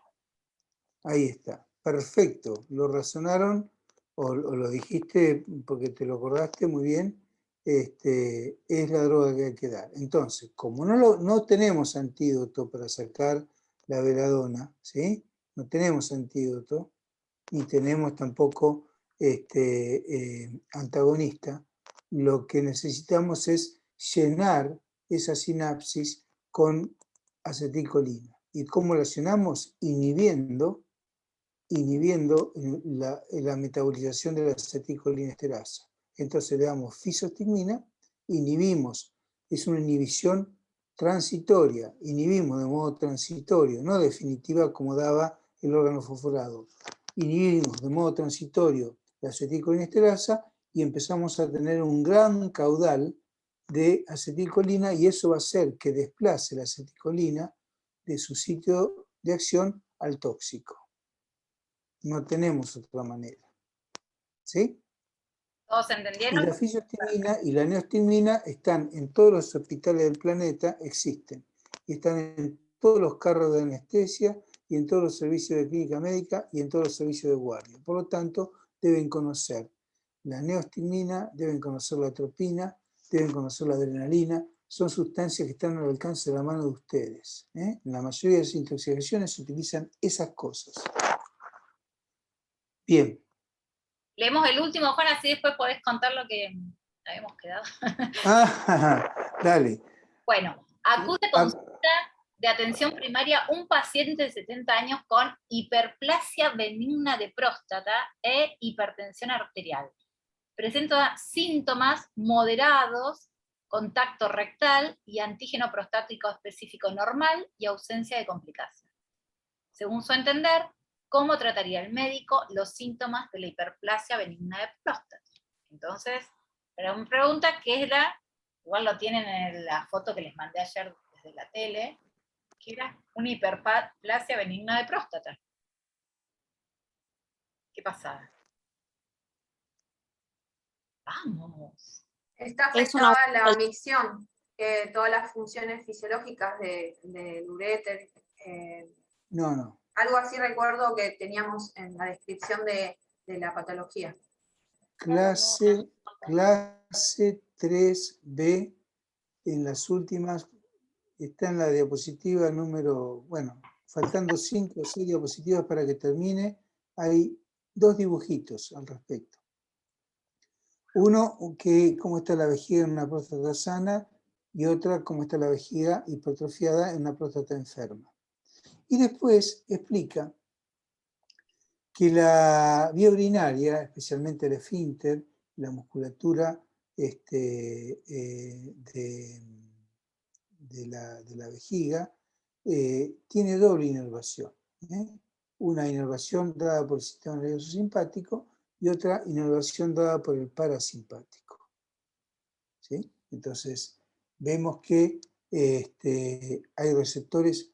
Ahí está, perfecto, lo razonaron o lo dijiste porque te lo acordaste muy bien, es la droga que hay que dar. Entonces, como no tenemos antídoto para sacar la veladona, ¿sí? No tenemos antídoto, ni tenemos tampoco antagonista, lo que necesitamos es llenar esa sinapsis con acetilcolina. ¿Y cómo la llenamos? Inhibiendo la metabolización de la acetilcolinesterasa. Entonces le damos fisostigmina, inhibimos, es una inhibición transitoria, inhibimos de modo transitorio, no definitiva como daba el órgano fosforado. Inhibimos de modo transitorio la acetilcolinesterasa y empezamos a tener un gran caudal de acetilcolina y eso va a hacer que desplace la acetilcolina de su sitio de acción al tóxico. No tenemos otra manera. ¿Sí? ¿Todos Y entendieron? la fisiostigmina y la neostigmina están en todos los hospitales del planeta, existen. Y están en todos los carros de anestesia y en todos los servicios de clínica médica y en todos los servicios de guardia. Por lo tanto, deben conocer la neostigmina, deben conocer la atropina, deben conocer la adrenalina. Son sustancias que están al alcance de la mano de ustedes. En la mayoría de las intoxicaciones se utilizan esas cosas. Bien. Leemos el último, Juan, así después podés contar lo que habíamos quedado. Dale. Bueno, acude a consulta de atención primaria un paciente de 70 años con hiperplasia benigna de próstata e hipertensión arterial. Presenta síntomas moderados, contacto rectal y antígeno prostático específico normal y ausencia de complicaciones. Según su entender, ¿cómo trataría el médico los síntomas de la hiperplasia benigna de próstata? Entonces, era una pregunta que era, igual lo tienen en la foto que les mandé ayer desde la tele, que era una hiperplasia benigna de próstata. ¿Qué pasaba? Vamos. Está afectada la micción, todas las funciones fisiológicas del uréter. No. Algo así recuerdo que teníamos en la descripción de la patología. Clase 3B, en las últimas, está en la diapositiva número, bueno, faltando 5 o 6 diapositivas para que termine, hay 2 dibujitos al respecto. Uno, que cómo está la vejiga en una próstata sana, y otra, cómo está la vejiga hipertrofiada en una próstata enferma. Y después explica que la vía urinaria, especialmente el esfínter, la musculatura de la vejiga, tiene doble inervación. Una inervación dada por el sistema nervioso simpático y otra inervación dada por el parasimpático. ¿Sí? Entonces, vemos que hay receptores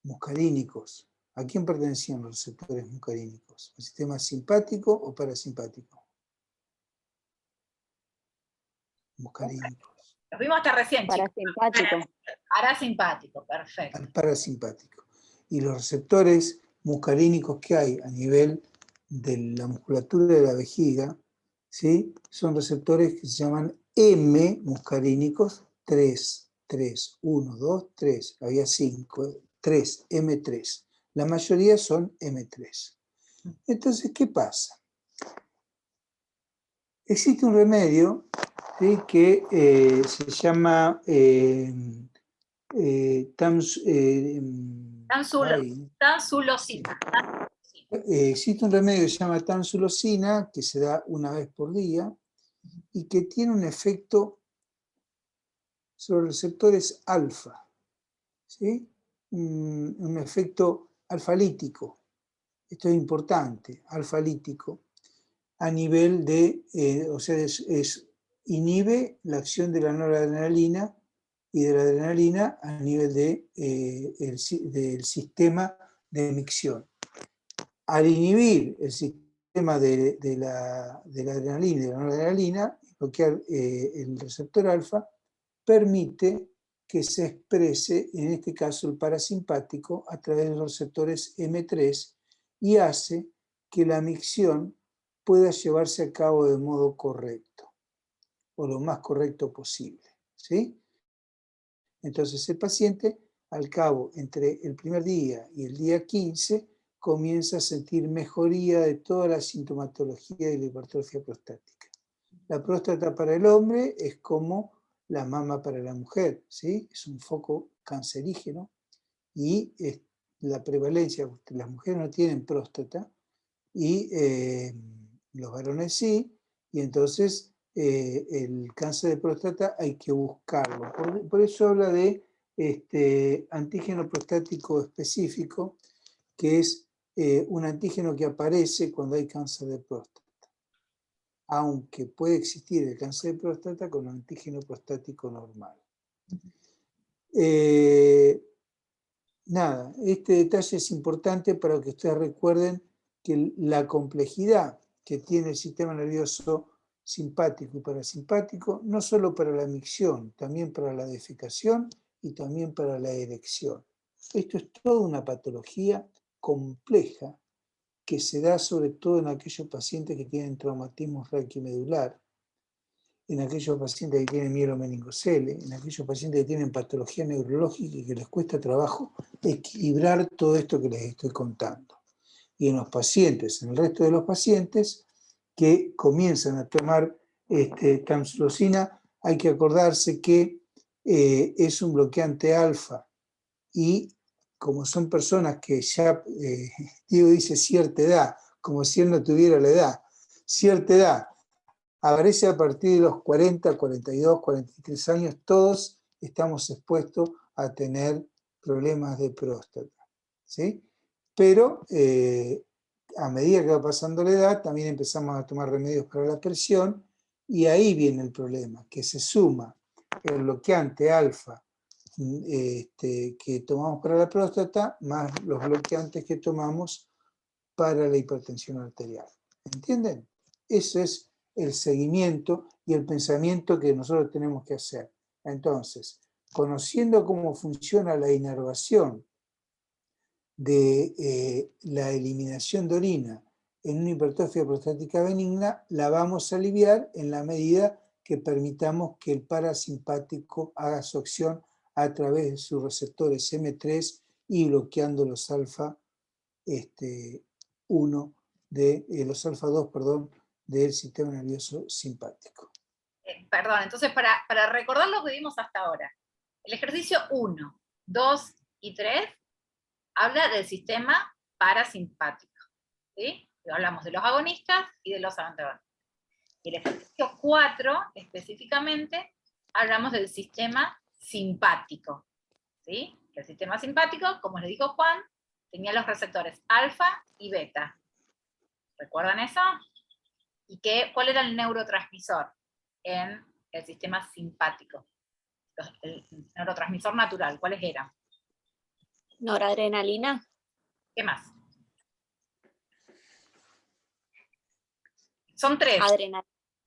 muscarínicos. ¿A quién pertenecían los receptores muscarínicos? ¿Al sistema simpático o parasimpático? Muscarínicos. Los vimos hasta recién, chicos. Parasimpático. Parasimpático, perfecto. Al parasimpático. Y los receptores muscarínicos que hay a nivel de la musculatura de la vejiga, ¿sí? Son receptores que se llaman M muscarínicos, 3, 1, 2, 3. Había 5, 3, M3. La mayoría son M3. Entonces, ¿qué pasa? Existe un remedio, ¿sí? Que se llama tansulosina. Existe un remedio que se llama tansulosina, que se da una vez por día, y que tiene un efecto sobre los receptores alfa, ¿sí? Un efecto alfalítico. Esto es importante, alfalítico, a nivel de, o sea, inhibe la acción de la noradrenalina y de la adrenalina a nivel del sistema de micción. Al inhibir el sistema de la adrenalina y de la noradrenalina, bloquear el receptor alfa, permite que se exprese, en este caso el parasimpático, a través de los receptores M3 y hace que la micción pueda llevarse a cabo de modo correcto, o lo más correcto posible. ¿Sí? Entonces el paciente, al cabo, entre el primer día y el día 15, comienza a sentir mejoría de toda la sintomatología de la hipertrofia prostática. La próstata para el hombre es como la mama para la mujer, ¿sí? Es un foco cancerígeno y la prevalencia, las mujeres no tienen próstata y los varones sí, y entonces el cáncer de próstata hay que buscarlo. Por eso habla de antígeno prostático específico, que es un antígeno que aparece cuando hay cáncer de próstata. aunque puede existir el cáncer de próstata con antígeno prostático normal. Nada, este detalle es importante para que ustedes recuerden que la complejidad que tiene el sistema nervioso simpático y parasimpático, no solo para la micción, también para la defecación y también para la erección. Esto es toda una patología compleja que se da sobre todo en aquellos pacientes que tienen traumatismo raquimedular, en aquellos pacientes que tienen mielomeningocele, en aquellos pacientes que tienen patología neurológica y que les cuesta trabajo equilibrar todo esto que les estoy contando. Y en los pacientes, en el resto de los pacientes que comienzan a tomar tamsulosina, hay que acordarse que es un bloqueante alfa y como son personas que ya, Diego dice cierta edad, como si él no tuviera la edad, cierta edad, aparece a partir de los 40, 42, 43 años, todos estamos expuestos a tener problemas de próstata, ¿sí? Pero a medida que va pasando la edad, también empezamos a tomar remedios para la presión y ahí viene el problema, que se suma el bloqueante alfa que tomamos para la próstata, más los bloqueantes que tomamos para la hipertensión arterial. ¿Entienden? Eso es el seguimiento y el pensamiento que nosotros tenemos que hacer. Entonces, conociendo cómo funciona la inervación de la eliminación de orina en una hipertrofia prostática benigna, la vamos a aliviar en la medida que permitamos que el parasimpático haga su acción a través de sus receptores M3 y bloqueando los alfa 1 los alfa 2, perdón, del sistema nervioso simpático. Perdón, entonces para recordar lo que vimos hasta ahora, el ejercicio 1, 2 y 3 habla del sistema parasimpático, ¿sí? Hablamos de los agonistas y de los antagonistas. Y el ejercicio 4, específicamente, hablamos del sistema simpático, ¿sí? El sistema simpático, como le dijo Juan, tenía los receptores alfa y beta. ¿Recuerdan eso? ¿Y cuál era el neurotransmisor en el sistema simpático? El neurotransmisor natural, ¿cuáles eran? Noradrenalina. ¿Qué más? Son 3.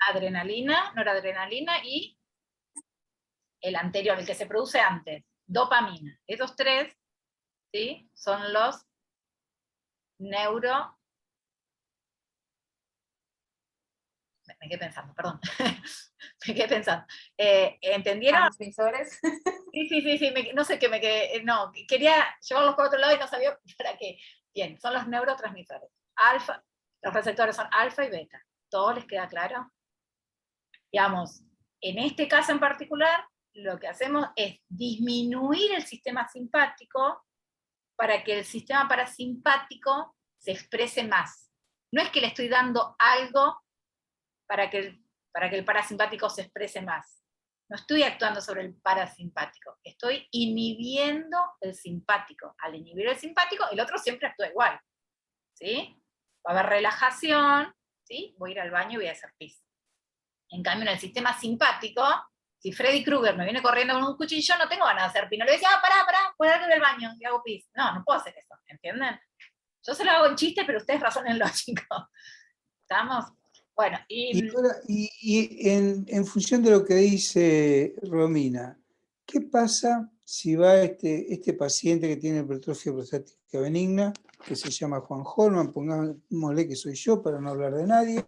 Adrenalina, noradrenalina y el anterior, el que se produce antes, dopamina. Esos 3, ¿sí? Son los neuro... Me quedé pensando, perdón. Me quedé pensando. ¿Entendieron? ¿Transmisores? Sí. No sé qué me quedé. No, quería llevarlos por otro lado y no sabía para qué. Bien, son los neurotransmisores. Alfa, los receptores son alfa y beta. ¿Todo les queda claro? Digamos, en este caso en particular, lo que hacemos es disminuir el sistema simpático para que el sistema parasimpático se exprese más. No es que le estoy dando algo para que el parasimpático se exprese más. No estoy actuando sobre el parasimpático, estoy inhibiendo el simpático. Al inhibir el simpático, el otro siempre actúa igual, ¿sí? Va a haber relajación, ¿sí? Voy a ir al baño y voy a hacer pis. En cambio, en el sistema simpático, si Freddy Krueger me viene corriendo con un cuchillo, no tengo ganas de hacer pis. No le decía, pará, voy a ir al baño y hago pis. No puedo hacer eso, ¿entienden? Yo se lo hago en chiste, pero ustedes razónenlo, chicos. ¿Estamos? Bueno, y en función de lo que dice Romina, ¿qué pasa si va este paciente que tiene hipertrofia prostática benigna, que se llama Juan Holman, pongámosle que soy yo para no hablar de nadie,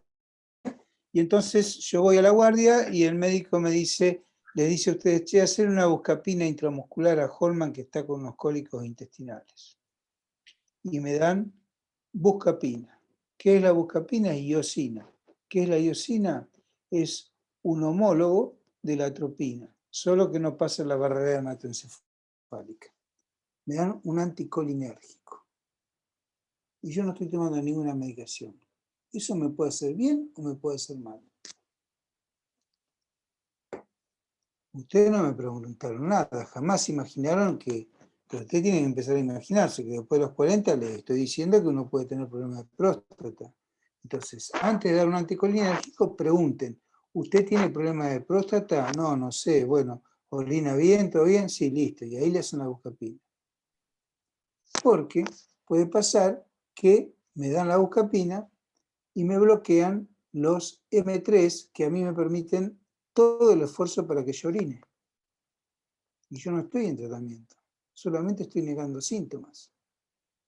y entonces yo voy a la guardia y el médico le dice a ustedes, che, hacer una buscapina intramuscular a Holman que está con unos cólicos intestinales. Y me dan buscapina. ¿Qué es la buscapina? Es iosina. ¿Qué es la iosina? Es un homólogo de la atropina, solo que no pasa la barrera hematoencefálica. Me dan un anticolinérgico. Y yo no estoy tomando ninguna medicación. ¿Eso me puede hacer bien o me puede hacer mal? Ustedes no me preguntaron nada, jamás imaginaron que ustedes tienen que empezar a imaginarse que después de los 40 les estoy diciendo que uno puede tener problemas de próstata. Entonces, antes de dar un anticolinérgico, pregunten, ¿usted tiene problema de próstata? No, no sé, bueno, ¿orina bien, todo bien? Sí, listo, y ahí le hacen la buscapina. Porque puede pasar que me dan la buscapina y me bloquean los M3 que a mí me permiten todo el esfuerzo para que yo orine. Y yo no estoy en tratamiento, solamente estoy negando síntomas.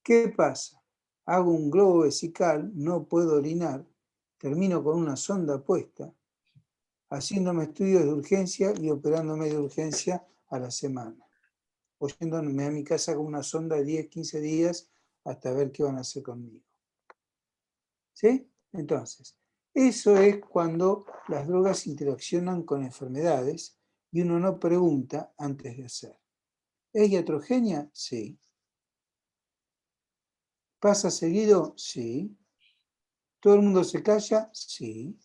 ¿Qué pasa? Hago un globo vesical, no puedo orinar, termino con una sonda puesta, haciéndome estudios de urgencia y operándome de urgencia a la semana. O yéndome a mi casa con una sonda de 10, 15 días hasta ver qué van a hacer conmigo. ¿Sí? Entonces, eso es cuando las drogas interaccionan con enfermedades y uno no pregunta antes de hacer. ¿Es iatrogenia? Sí. ¿Pasa seguido? Sí. ¿Todo el mundo se calla? Sí.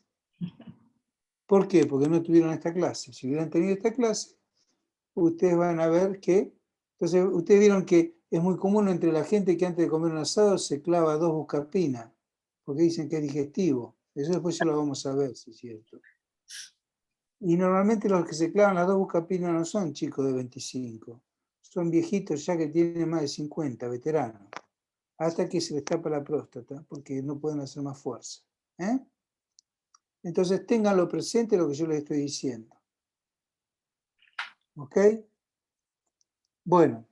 ¿Por qué? Porque no tuvieron esta clase. Si hubieran tenido esta clase, ustedes van a ver que... Entonces, ustedes vieron que es muy común entre la gente que antes de comer un asado se clava 2 buscapinas, porque dicen que es digestivo. Eso después ya lo vamos a ver, si es cierto. Y normalmente los que se clavan las 2 buscapinas no son chicos de 25, son viejitos ya que tienen más de 50, veteranos, hasta que se les tapa la próstata, porque no pueden hacer más fuerza. Entonces ténganlo presente lo que yo les estoy diciendo. ¿Ok? Bueno,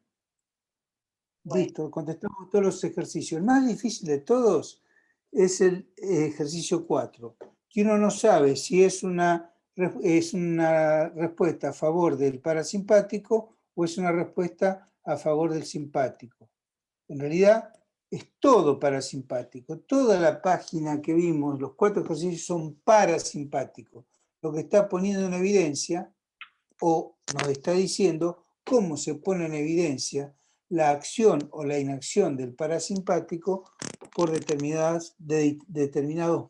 listo, contestamos todos los ejercicios. El más difícil de todos es el ejercicio 4, que uno no sabe si es una respuesta a favor del parasimpático o es una respuesta a favor del simpático. En realidad es todo parasimpático. Toda la página que vimos, los 4 ejercicios son parasimpáticos. Lo que está poniendo en evidencia o nos está diciendo cómo se pone en evidencia la acción o la inacción del parasimpático por determinados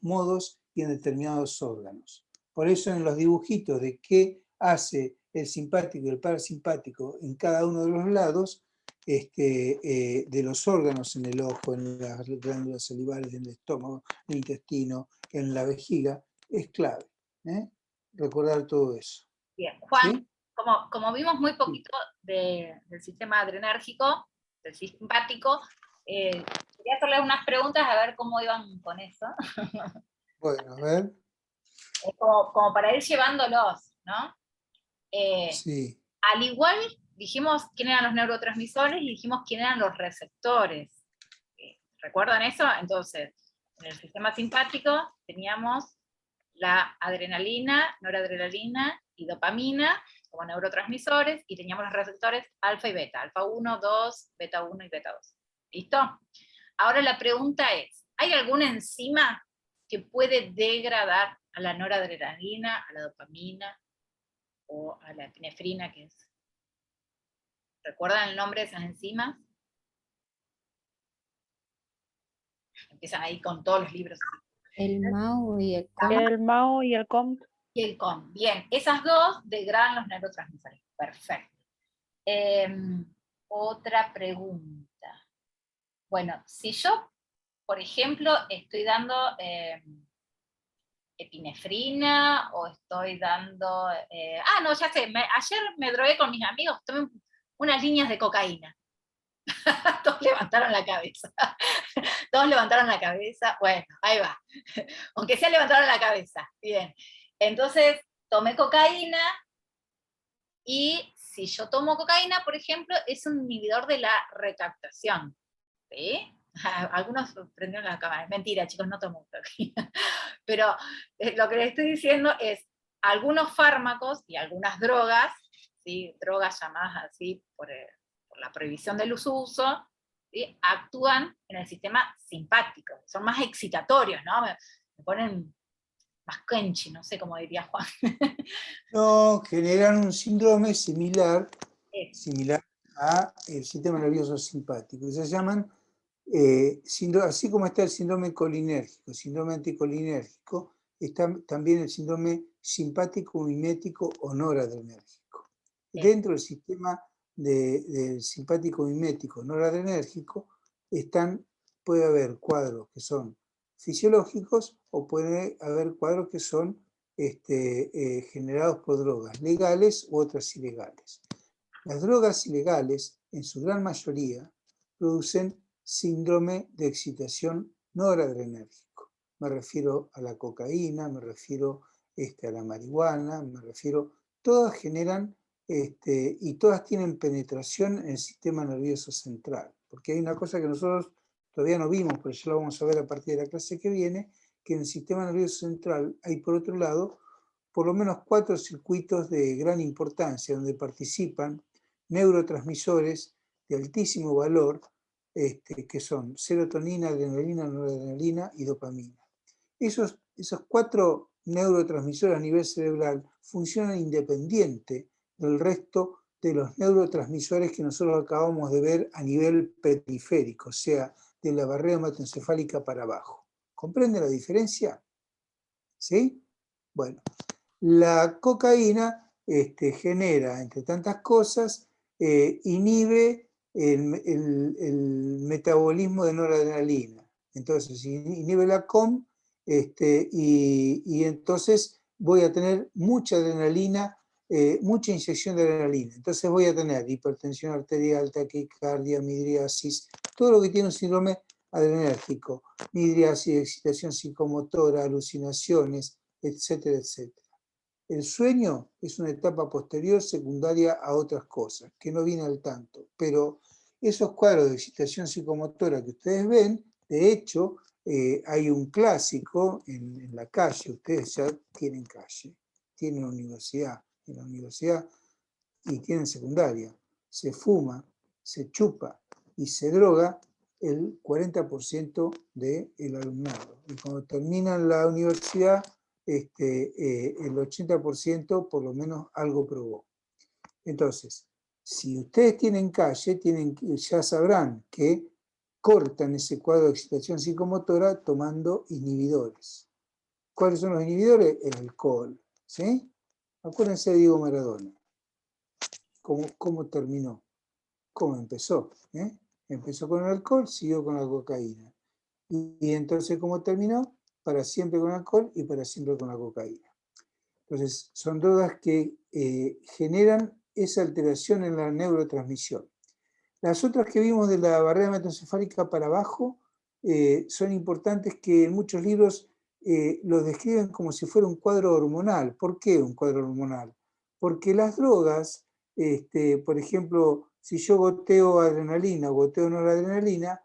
modos y en determinados órganos. Por eso en los dibujitos de qué hace el simpático y el parasimpático en cada uno de los lados de los órganos, en el ojo, en las glándulas salivares, en el estómago, en el intestino, en la vejiga, es clave. Recordar todo eso. Bien, Juan, ¿Sí? como vimos muy poquito del sistema adrenérgico, del simpático, quería hacerles unas preguntas a ver cómo iban con eso. Bueno, a ver. Como para ir llevándolos, ¿no? Sí. Al igual, dijimos quién eran los neurotransmisores y dijimos quién eran los receptores. ¿Recuerdan eso? Entonces, en el sistema simpático teníamos la adrenalina, noradrenalina y dopamina como neurotransmisores, y teníamos los receptores alfa y beta, alfa 1, 2, beta 1 y beta 2. ¿Listo? Ahora la pregunta es, ¿hay alguna enzima que puede degradar a la noradrenalina, a la dopamina o a la epinefrina, que es? ¿Recuerdan el nombre de esas enzimas? Empiezan ahí con todos los libros. El MAO y el COM. El MAO y el COM. Y el COM. Bien, esas dos degradan los neurotransmisores. Perfecto. Otra pregunta. Bueno, si yo, por ejemplo, estoy dando epinefrina o estoy dando... no, ya sé, ayer me drogué con mis amigos, tomé unas líneas de cocaína. Todos levantaron la cabeza. Todos levantaron la cabeza. Bueno, ahí va. Aunque sea levantaron la cabeza. Bien. Entonces, tomé cocaína y si yo tomo cocaína, por ejemplo, es un inhibidor de la recaptación. ¿Sí? Algunos prendieron la cámara. Mentira, chicos, no tomo cocaína. Pero lo que les estoy diciendo es, algunos fármacos y algunas drogas, ¿sí? Drogas llamadas así por la prohibición del uso, ¿sí? Actúan en el sistema simpático, son más excitatorios, ¿no? Me ponen más quenchi, no sé cómo diría Juan. No, generan un síndrome similar al sistema nervioso simpático. Se llaman, así como está el síndrome colinérgico, síndrome anticolinérgico, está también el síndrome simpático mimético o noradrenérgico. Dentro del sistema del simpático mimético noradrenérgico puede haber cuadros que son fisiológicos o puede haber cuadros que son generados por drogas legales u otras ilegales. Las drogas ilegales, en su gran mayoría, producen síndrome de excitación noradrenérgico. Me refiero a la cocaína, me refiero a la marihuana, me refiero, todas generan y todas tienen penetración en el sistema nervioso central, porque hay una cosa que nosotros todavía no vimos, pero ya lo vamos a ver a partir de la clase que viene, que en el sistema nervioso central hay por otro lado por lo menos 4 circuitos de gran importancia donde participan neurotransmisores de altísimo valor, que son serotonina, adrenalina, noradrenalina y dopamina. Esos 4 neurotransmisores a nivel cerebral funcionan independiente del resto de los neurotransmisores que nosotros acabamos de ver a nivel periférico, o sea, de la barrera hematoencefálica para abajo. ¿Comprende la diferencia? ¿Sí? Bueno, la cocaína genera, entre tantas cosas, inhibe el metabolismo de noradrenalina. Entonces, inhibe la COM y entonces voy a tener mucha adrenalina, mucha inyección de adrenalina. Entonces voy a tener hipertensión arterial, taquicardia, midriasis, todo lo que tiene un síndrome adrenérgico, midriasis, excitación psicomotora, alucinaciones, etcétera, etcétera. El sueño es una etapa posterior secundaria a otras cosas, que no viene al tanto, pero esos cuadros de excitación psicomotora que ustedes ven, de hecho, hay un clásico en la calle, ustedes ya tienen calle, tienen universidad, en la universidad y tienen secundaria, se fuma, se chupa y se droga el 40% del alumnado. Y cuando terminan la universidad, el 80% por lo menos algo probó. Entonces, si ustedes tienen calle, ya sabrán que cortan ese cuadro de excitación psicomotora tomando inhibidores. ¿Cuáles son los inhibidores? El alcohol. ¿Sí? Acuérdense de Diego Maradona. ¿Cómo terminó? ¿Cómo empezó? Empezó con el alcohol, siguió con la cocaína. Y entonces, ¿cómo terminó? Para siempre con alcohol y para siempre con la cocaína. Entonces, son drogas que generan esa alteración en la neurotransmisión. Las otras que vimos de la barrera hematoencefálica para abajo son importantes, que en muchos libros los describen como si fuera un cuadro hormonal. ¿Por qué un cuadro hormonal? Porque las drogas, por ejemplo, si yo goteo adrenalina o goteo noradrenalina,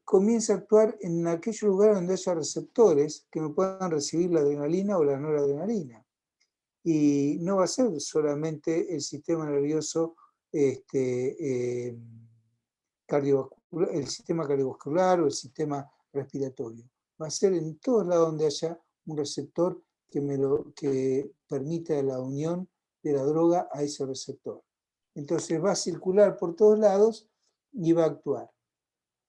comienza a actuar en aquellos lugares donde haya receptores que me puedan recibir la adrenalina o la noradrenalina. Y no va a ser solamente el sistema nervioso, el sistema cardiovascular o el sistema respiratorio. Va a ser en todos lados donde haya un receptor que permita la unión de la droga a ese receptor. Entonces va a circular por todos lados y va a actuar.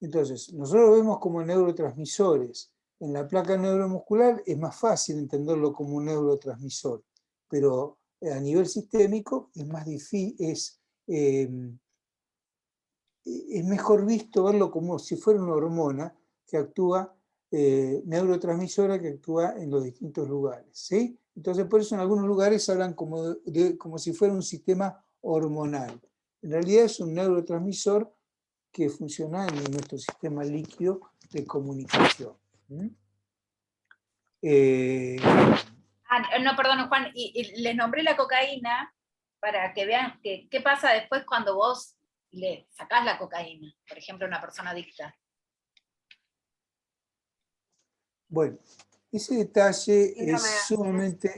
Entonces, nosotros lo vemos como neurotransmisores. En la placa neuromuscular es más fácil entenderlo como un neurotransmisor, pero a nivel sistémico es más difícil, es mejor visto verlo como si fuera una hormona que actúa, neurotransmisora que actúa en los distintos lugares. ¿Sí? Entonces, por eso en algunos lugares hablan como si fuera un sistema hormonal. En realidad es un neurotransmisor que funciona en nuestro sistema líquido de comunicación. No, perdón, Juan, y les nombré la cocaína para que vean qué pasa después cuando vos le sacás la cocaína, por ejemplo, a una persona adicta. Bueno, ese detalle es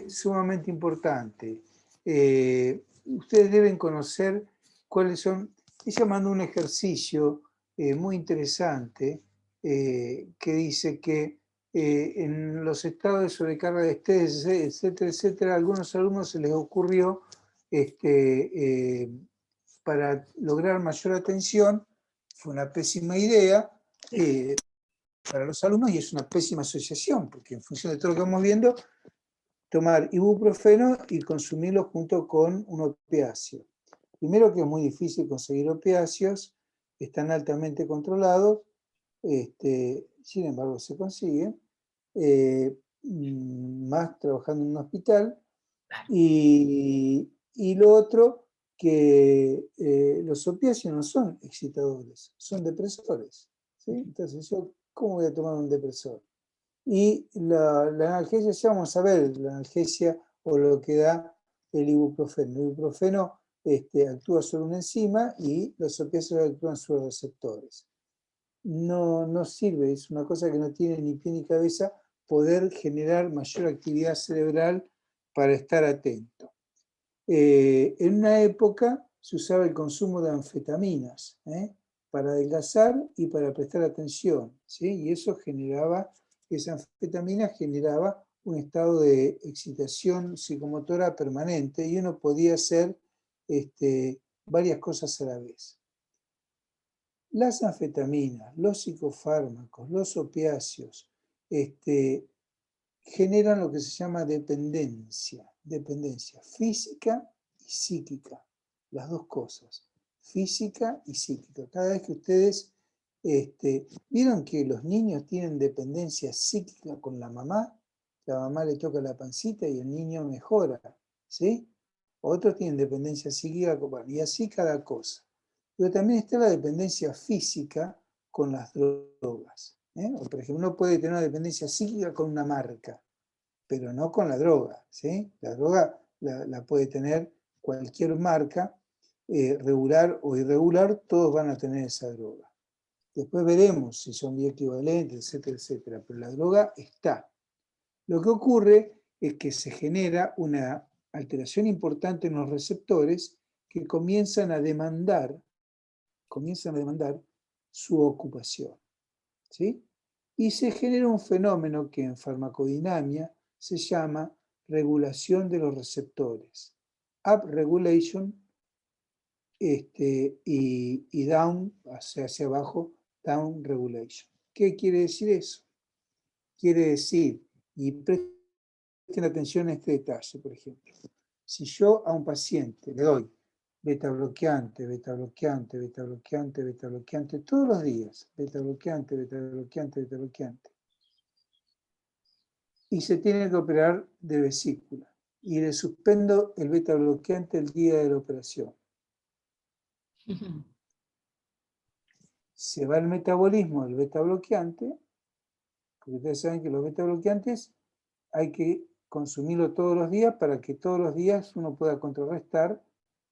sumamente importante. Ustedes deben conocer cuáles son. Estoy llamando un ejercicio muy interesante que dice que en los estados de sobrecarga de estrés, etcétera, etcétera, a algunos alumnos se les ocurrió para lograr mayor atención, fue una pésima idea para los alumnos y es una pésima asociación, porque en función de todo lo que vamos viendo, tomar ibuprofeno y consumirlo junto con un opiáceo. Primero que es muy difícil conseguir opiáceos, están altamente controlados, sin embargo se consiguen, más trabajando en un hospital, y lo otro, que los opiáceos no son excitadores, son depresores, ¿sí? Entonces yo, ¿cómo voy a tomar un depresor? Y la analgesia, ya vamos a ver, la analgesia o lo que da el ibuprofeno. El ibuprofeno actúa sobre una enzima y los opiáceos actúan sobre receptores. No sirve, es una cosa que no tiene ni pie ni cabeza poder generar mayor actividad cerebral para estar atento. En una época se usaba el consumo de anfetaminas para adelgazar y para prestar atención, ¿sí? Y eso generaba, esa anfetamina generaba un estado de excitación psicomotora permanente y uno podía hacer varias cosas a la vez. Las anfetaminas, los psicofármacos, los opiáceos, generan lo que se llama dependencia física y psíquica, las dos cosas, física y psíquica. Cada vez que ustedes vieron que los niños tienen dependencia psíquica con la mamá le toca la pancita y el niño mejora, ¿sí? Otros tienen dependencia psíquica, y así cada cosa. Pero también está la dependencia física con las drogas. O por ejemplo, uno puede tener una dependencia psíquica con una marca, pero no con la droga, ¿sí? La droga la puede tener cualquier marca, regular o irregular, todos van a tener esa droga. Después veremos si son bioequivalentes, etcétera, etcétera, pero la droga está. Lo que ocurre es que se genera una alteración importante en los receptores que comienzan a demandar su ocupación, ¿sí? Y se genera un fenómeno que en farmacodinamia se llama regulación de los receptores. Upregulation y down, hacia abajo, down regulation. ¿Qué quiere decir eso? Quiere decir, y presten atención a este detalle, por ejemplo, si yo a un paciente le doy beta bloqueante, todos los días, beta bloqueante, y se tiene que operar de vesícula, y le suspendo el beta bloqueante el día de la operación. Se va el metabolismo del beta bloqueante, porque ustedes saben que los beta bloqueantes hay que consumirlo todos los días para que todos los días uno pueda contrarrestar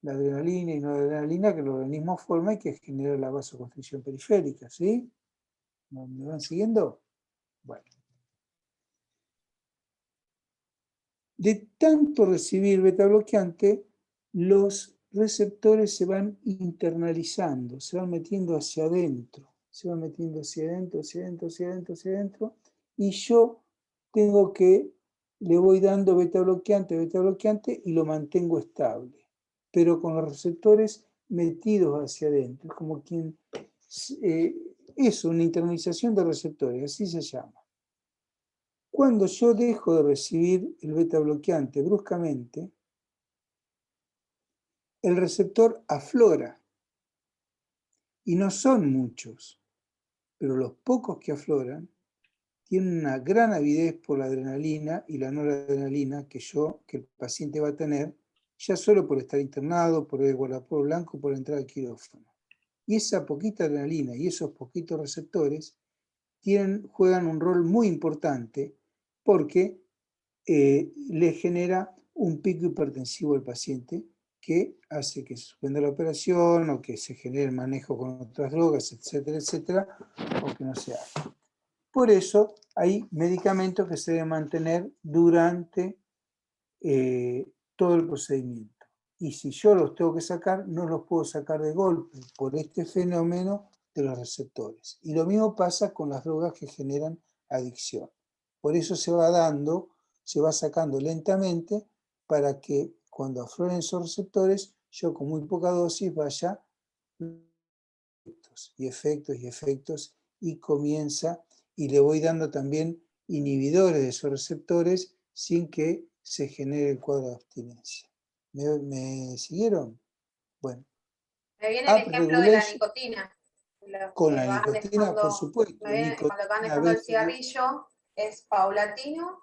la adrenalina y no la adrenalina que el organismo forma y que genera la vasoconstricción periférica, ¿sí? ¿Me van siguiendo? Bueno. De tanto recibir beta bloqueante, los receptores se van internalizando, se van metiendo hacia adentro, y yo tengo que, le voy dando beta bloqueante y lo mantengo estable, pero con los receptores metidos hacia adentro, es como quien, eso, una internalización de receptores, así se llama. Cuando yo dejo de recibir el beta bloqueante bruscamente, el receptor aflora, y no son muchos, pero los pocos que afloran tienen una gran avidez por la adrenalina y la noradrenalina que el paciente va a tener, ya solo por estar internado, por el guardapolvo blanco, por entrar al quirófano. Y esa poquita adrenalina y esos poquitos receptores juegan un rol muy importante porque le genera un pico hipertensivo al paciente que hace que se suspenda la operación o que se genere el manejo con otras drogas, etcétera, etcétera, o que no se haga. Por eso hay medicamentos que se deben mantener durante todo el procedimiento. Y si yo los tengo que sacar, no los puedo sacar de golpe por este fenómeno de los receptores. Y lo mismo pasa con las drogas que generan adicción. Por eso se va sacando lentamente para que cuando afloren esos receptores, yo con muy poca dosis vaya efectos y comienza, y le voy dando también inhibidores de esos receptores sin que se genere el cuadro de abstinencia. ¿Me siguieron? Bueno. Me viene el ejemplo de la nicotina. Con que la van nicotina, dejando, por supuesto. cuando van Nicotina, dejando el veces- cigarrillo, es paulatino.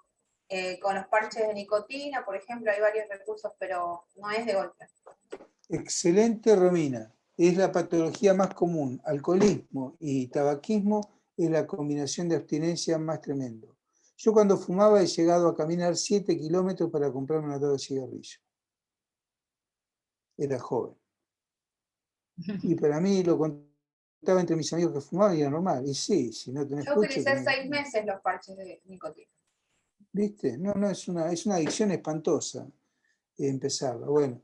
Con los parches de nicotina, por ejemplo, hay varios recursos, pero no es de golpe. Excelente, Romina. Es la patología más común. Alcoholismo y tabaquismo es la combinación de abstinencia más tremendo. Yo cuando fumaba he llegado a caminar 7 kilómetros para comprarme una tabla de cigarrillo. Era joven. Y para mí lo contaba entre mis amigos que fumaban y era normal. Y sí, si no tenés Yo pucho, utilicé tenés- 6 meses los parches de nicotina. ¿Viste? No, es una adicción espantosa empezarla. Bueno,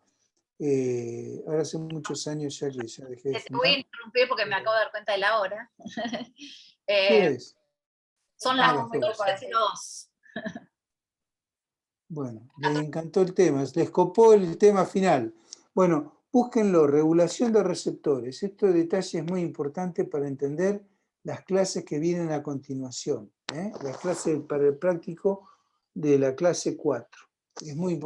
ahora hace muchos años ya que ya dejé de Te voy a fumar. interrumpir porque me acabo de dar cuenta de la hora. ¿Qué es? Son Ah, las las dos. 12:02. Bueno, les encantó el tema, les copó el tema final. Bueno, búsquenlo, regulación de receptores. Este detalle es muy importante para entender las clases que vienen a continuación. Las clases para el práctico de la clase 4. Es muy importante.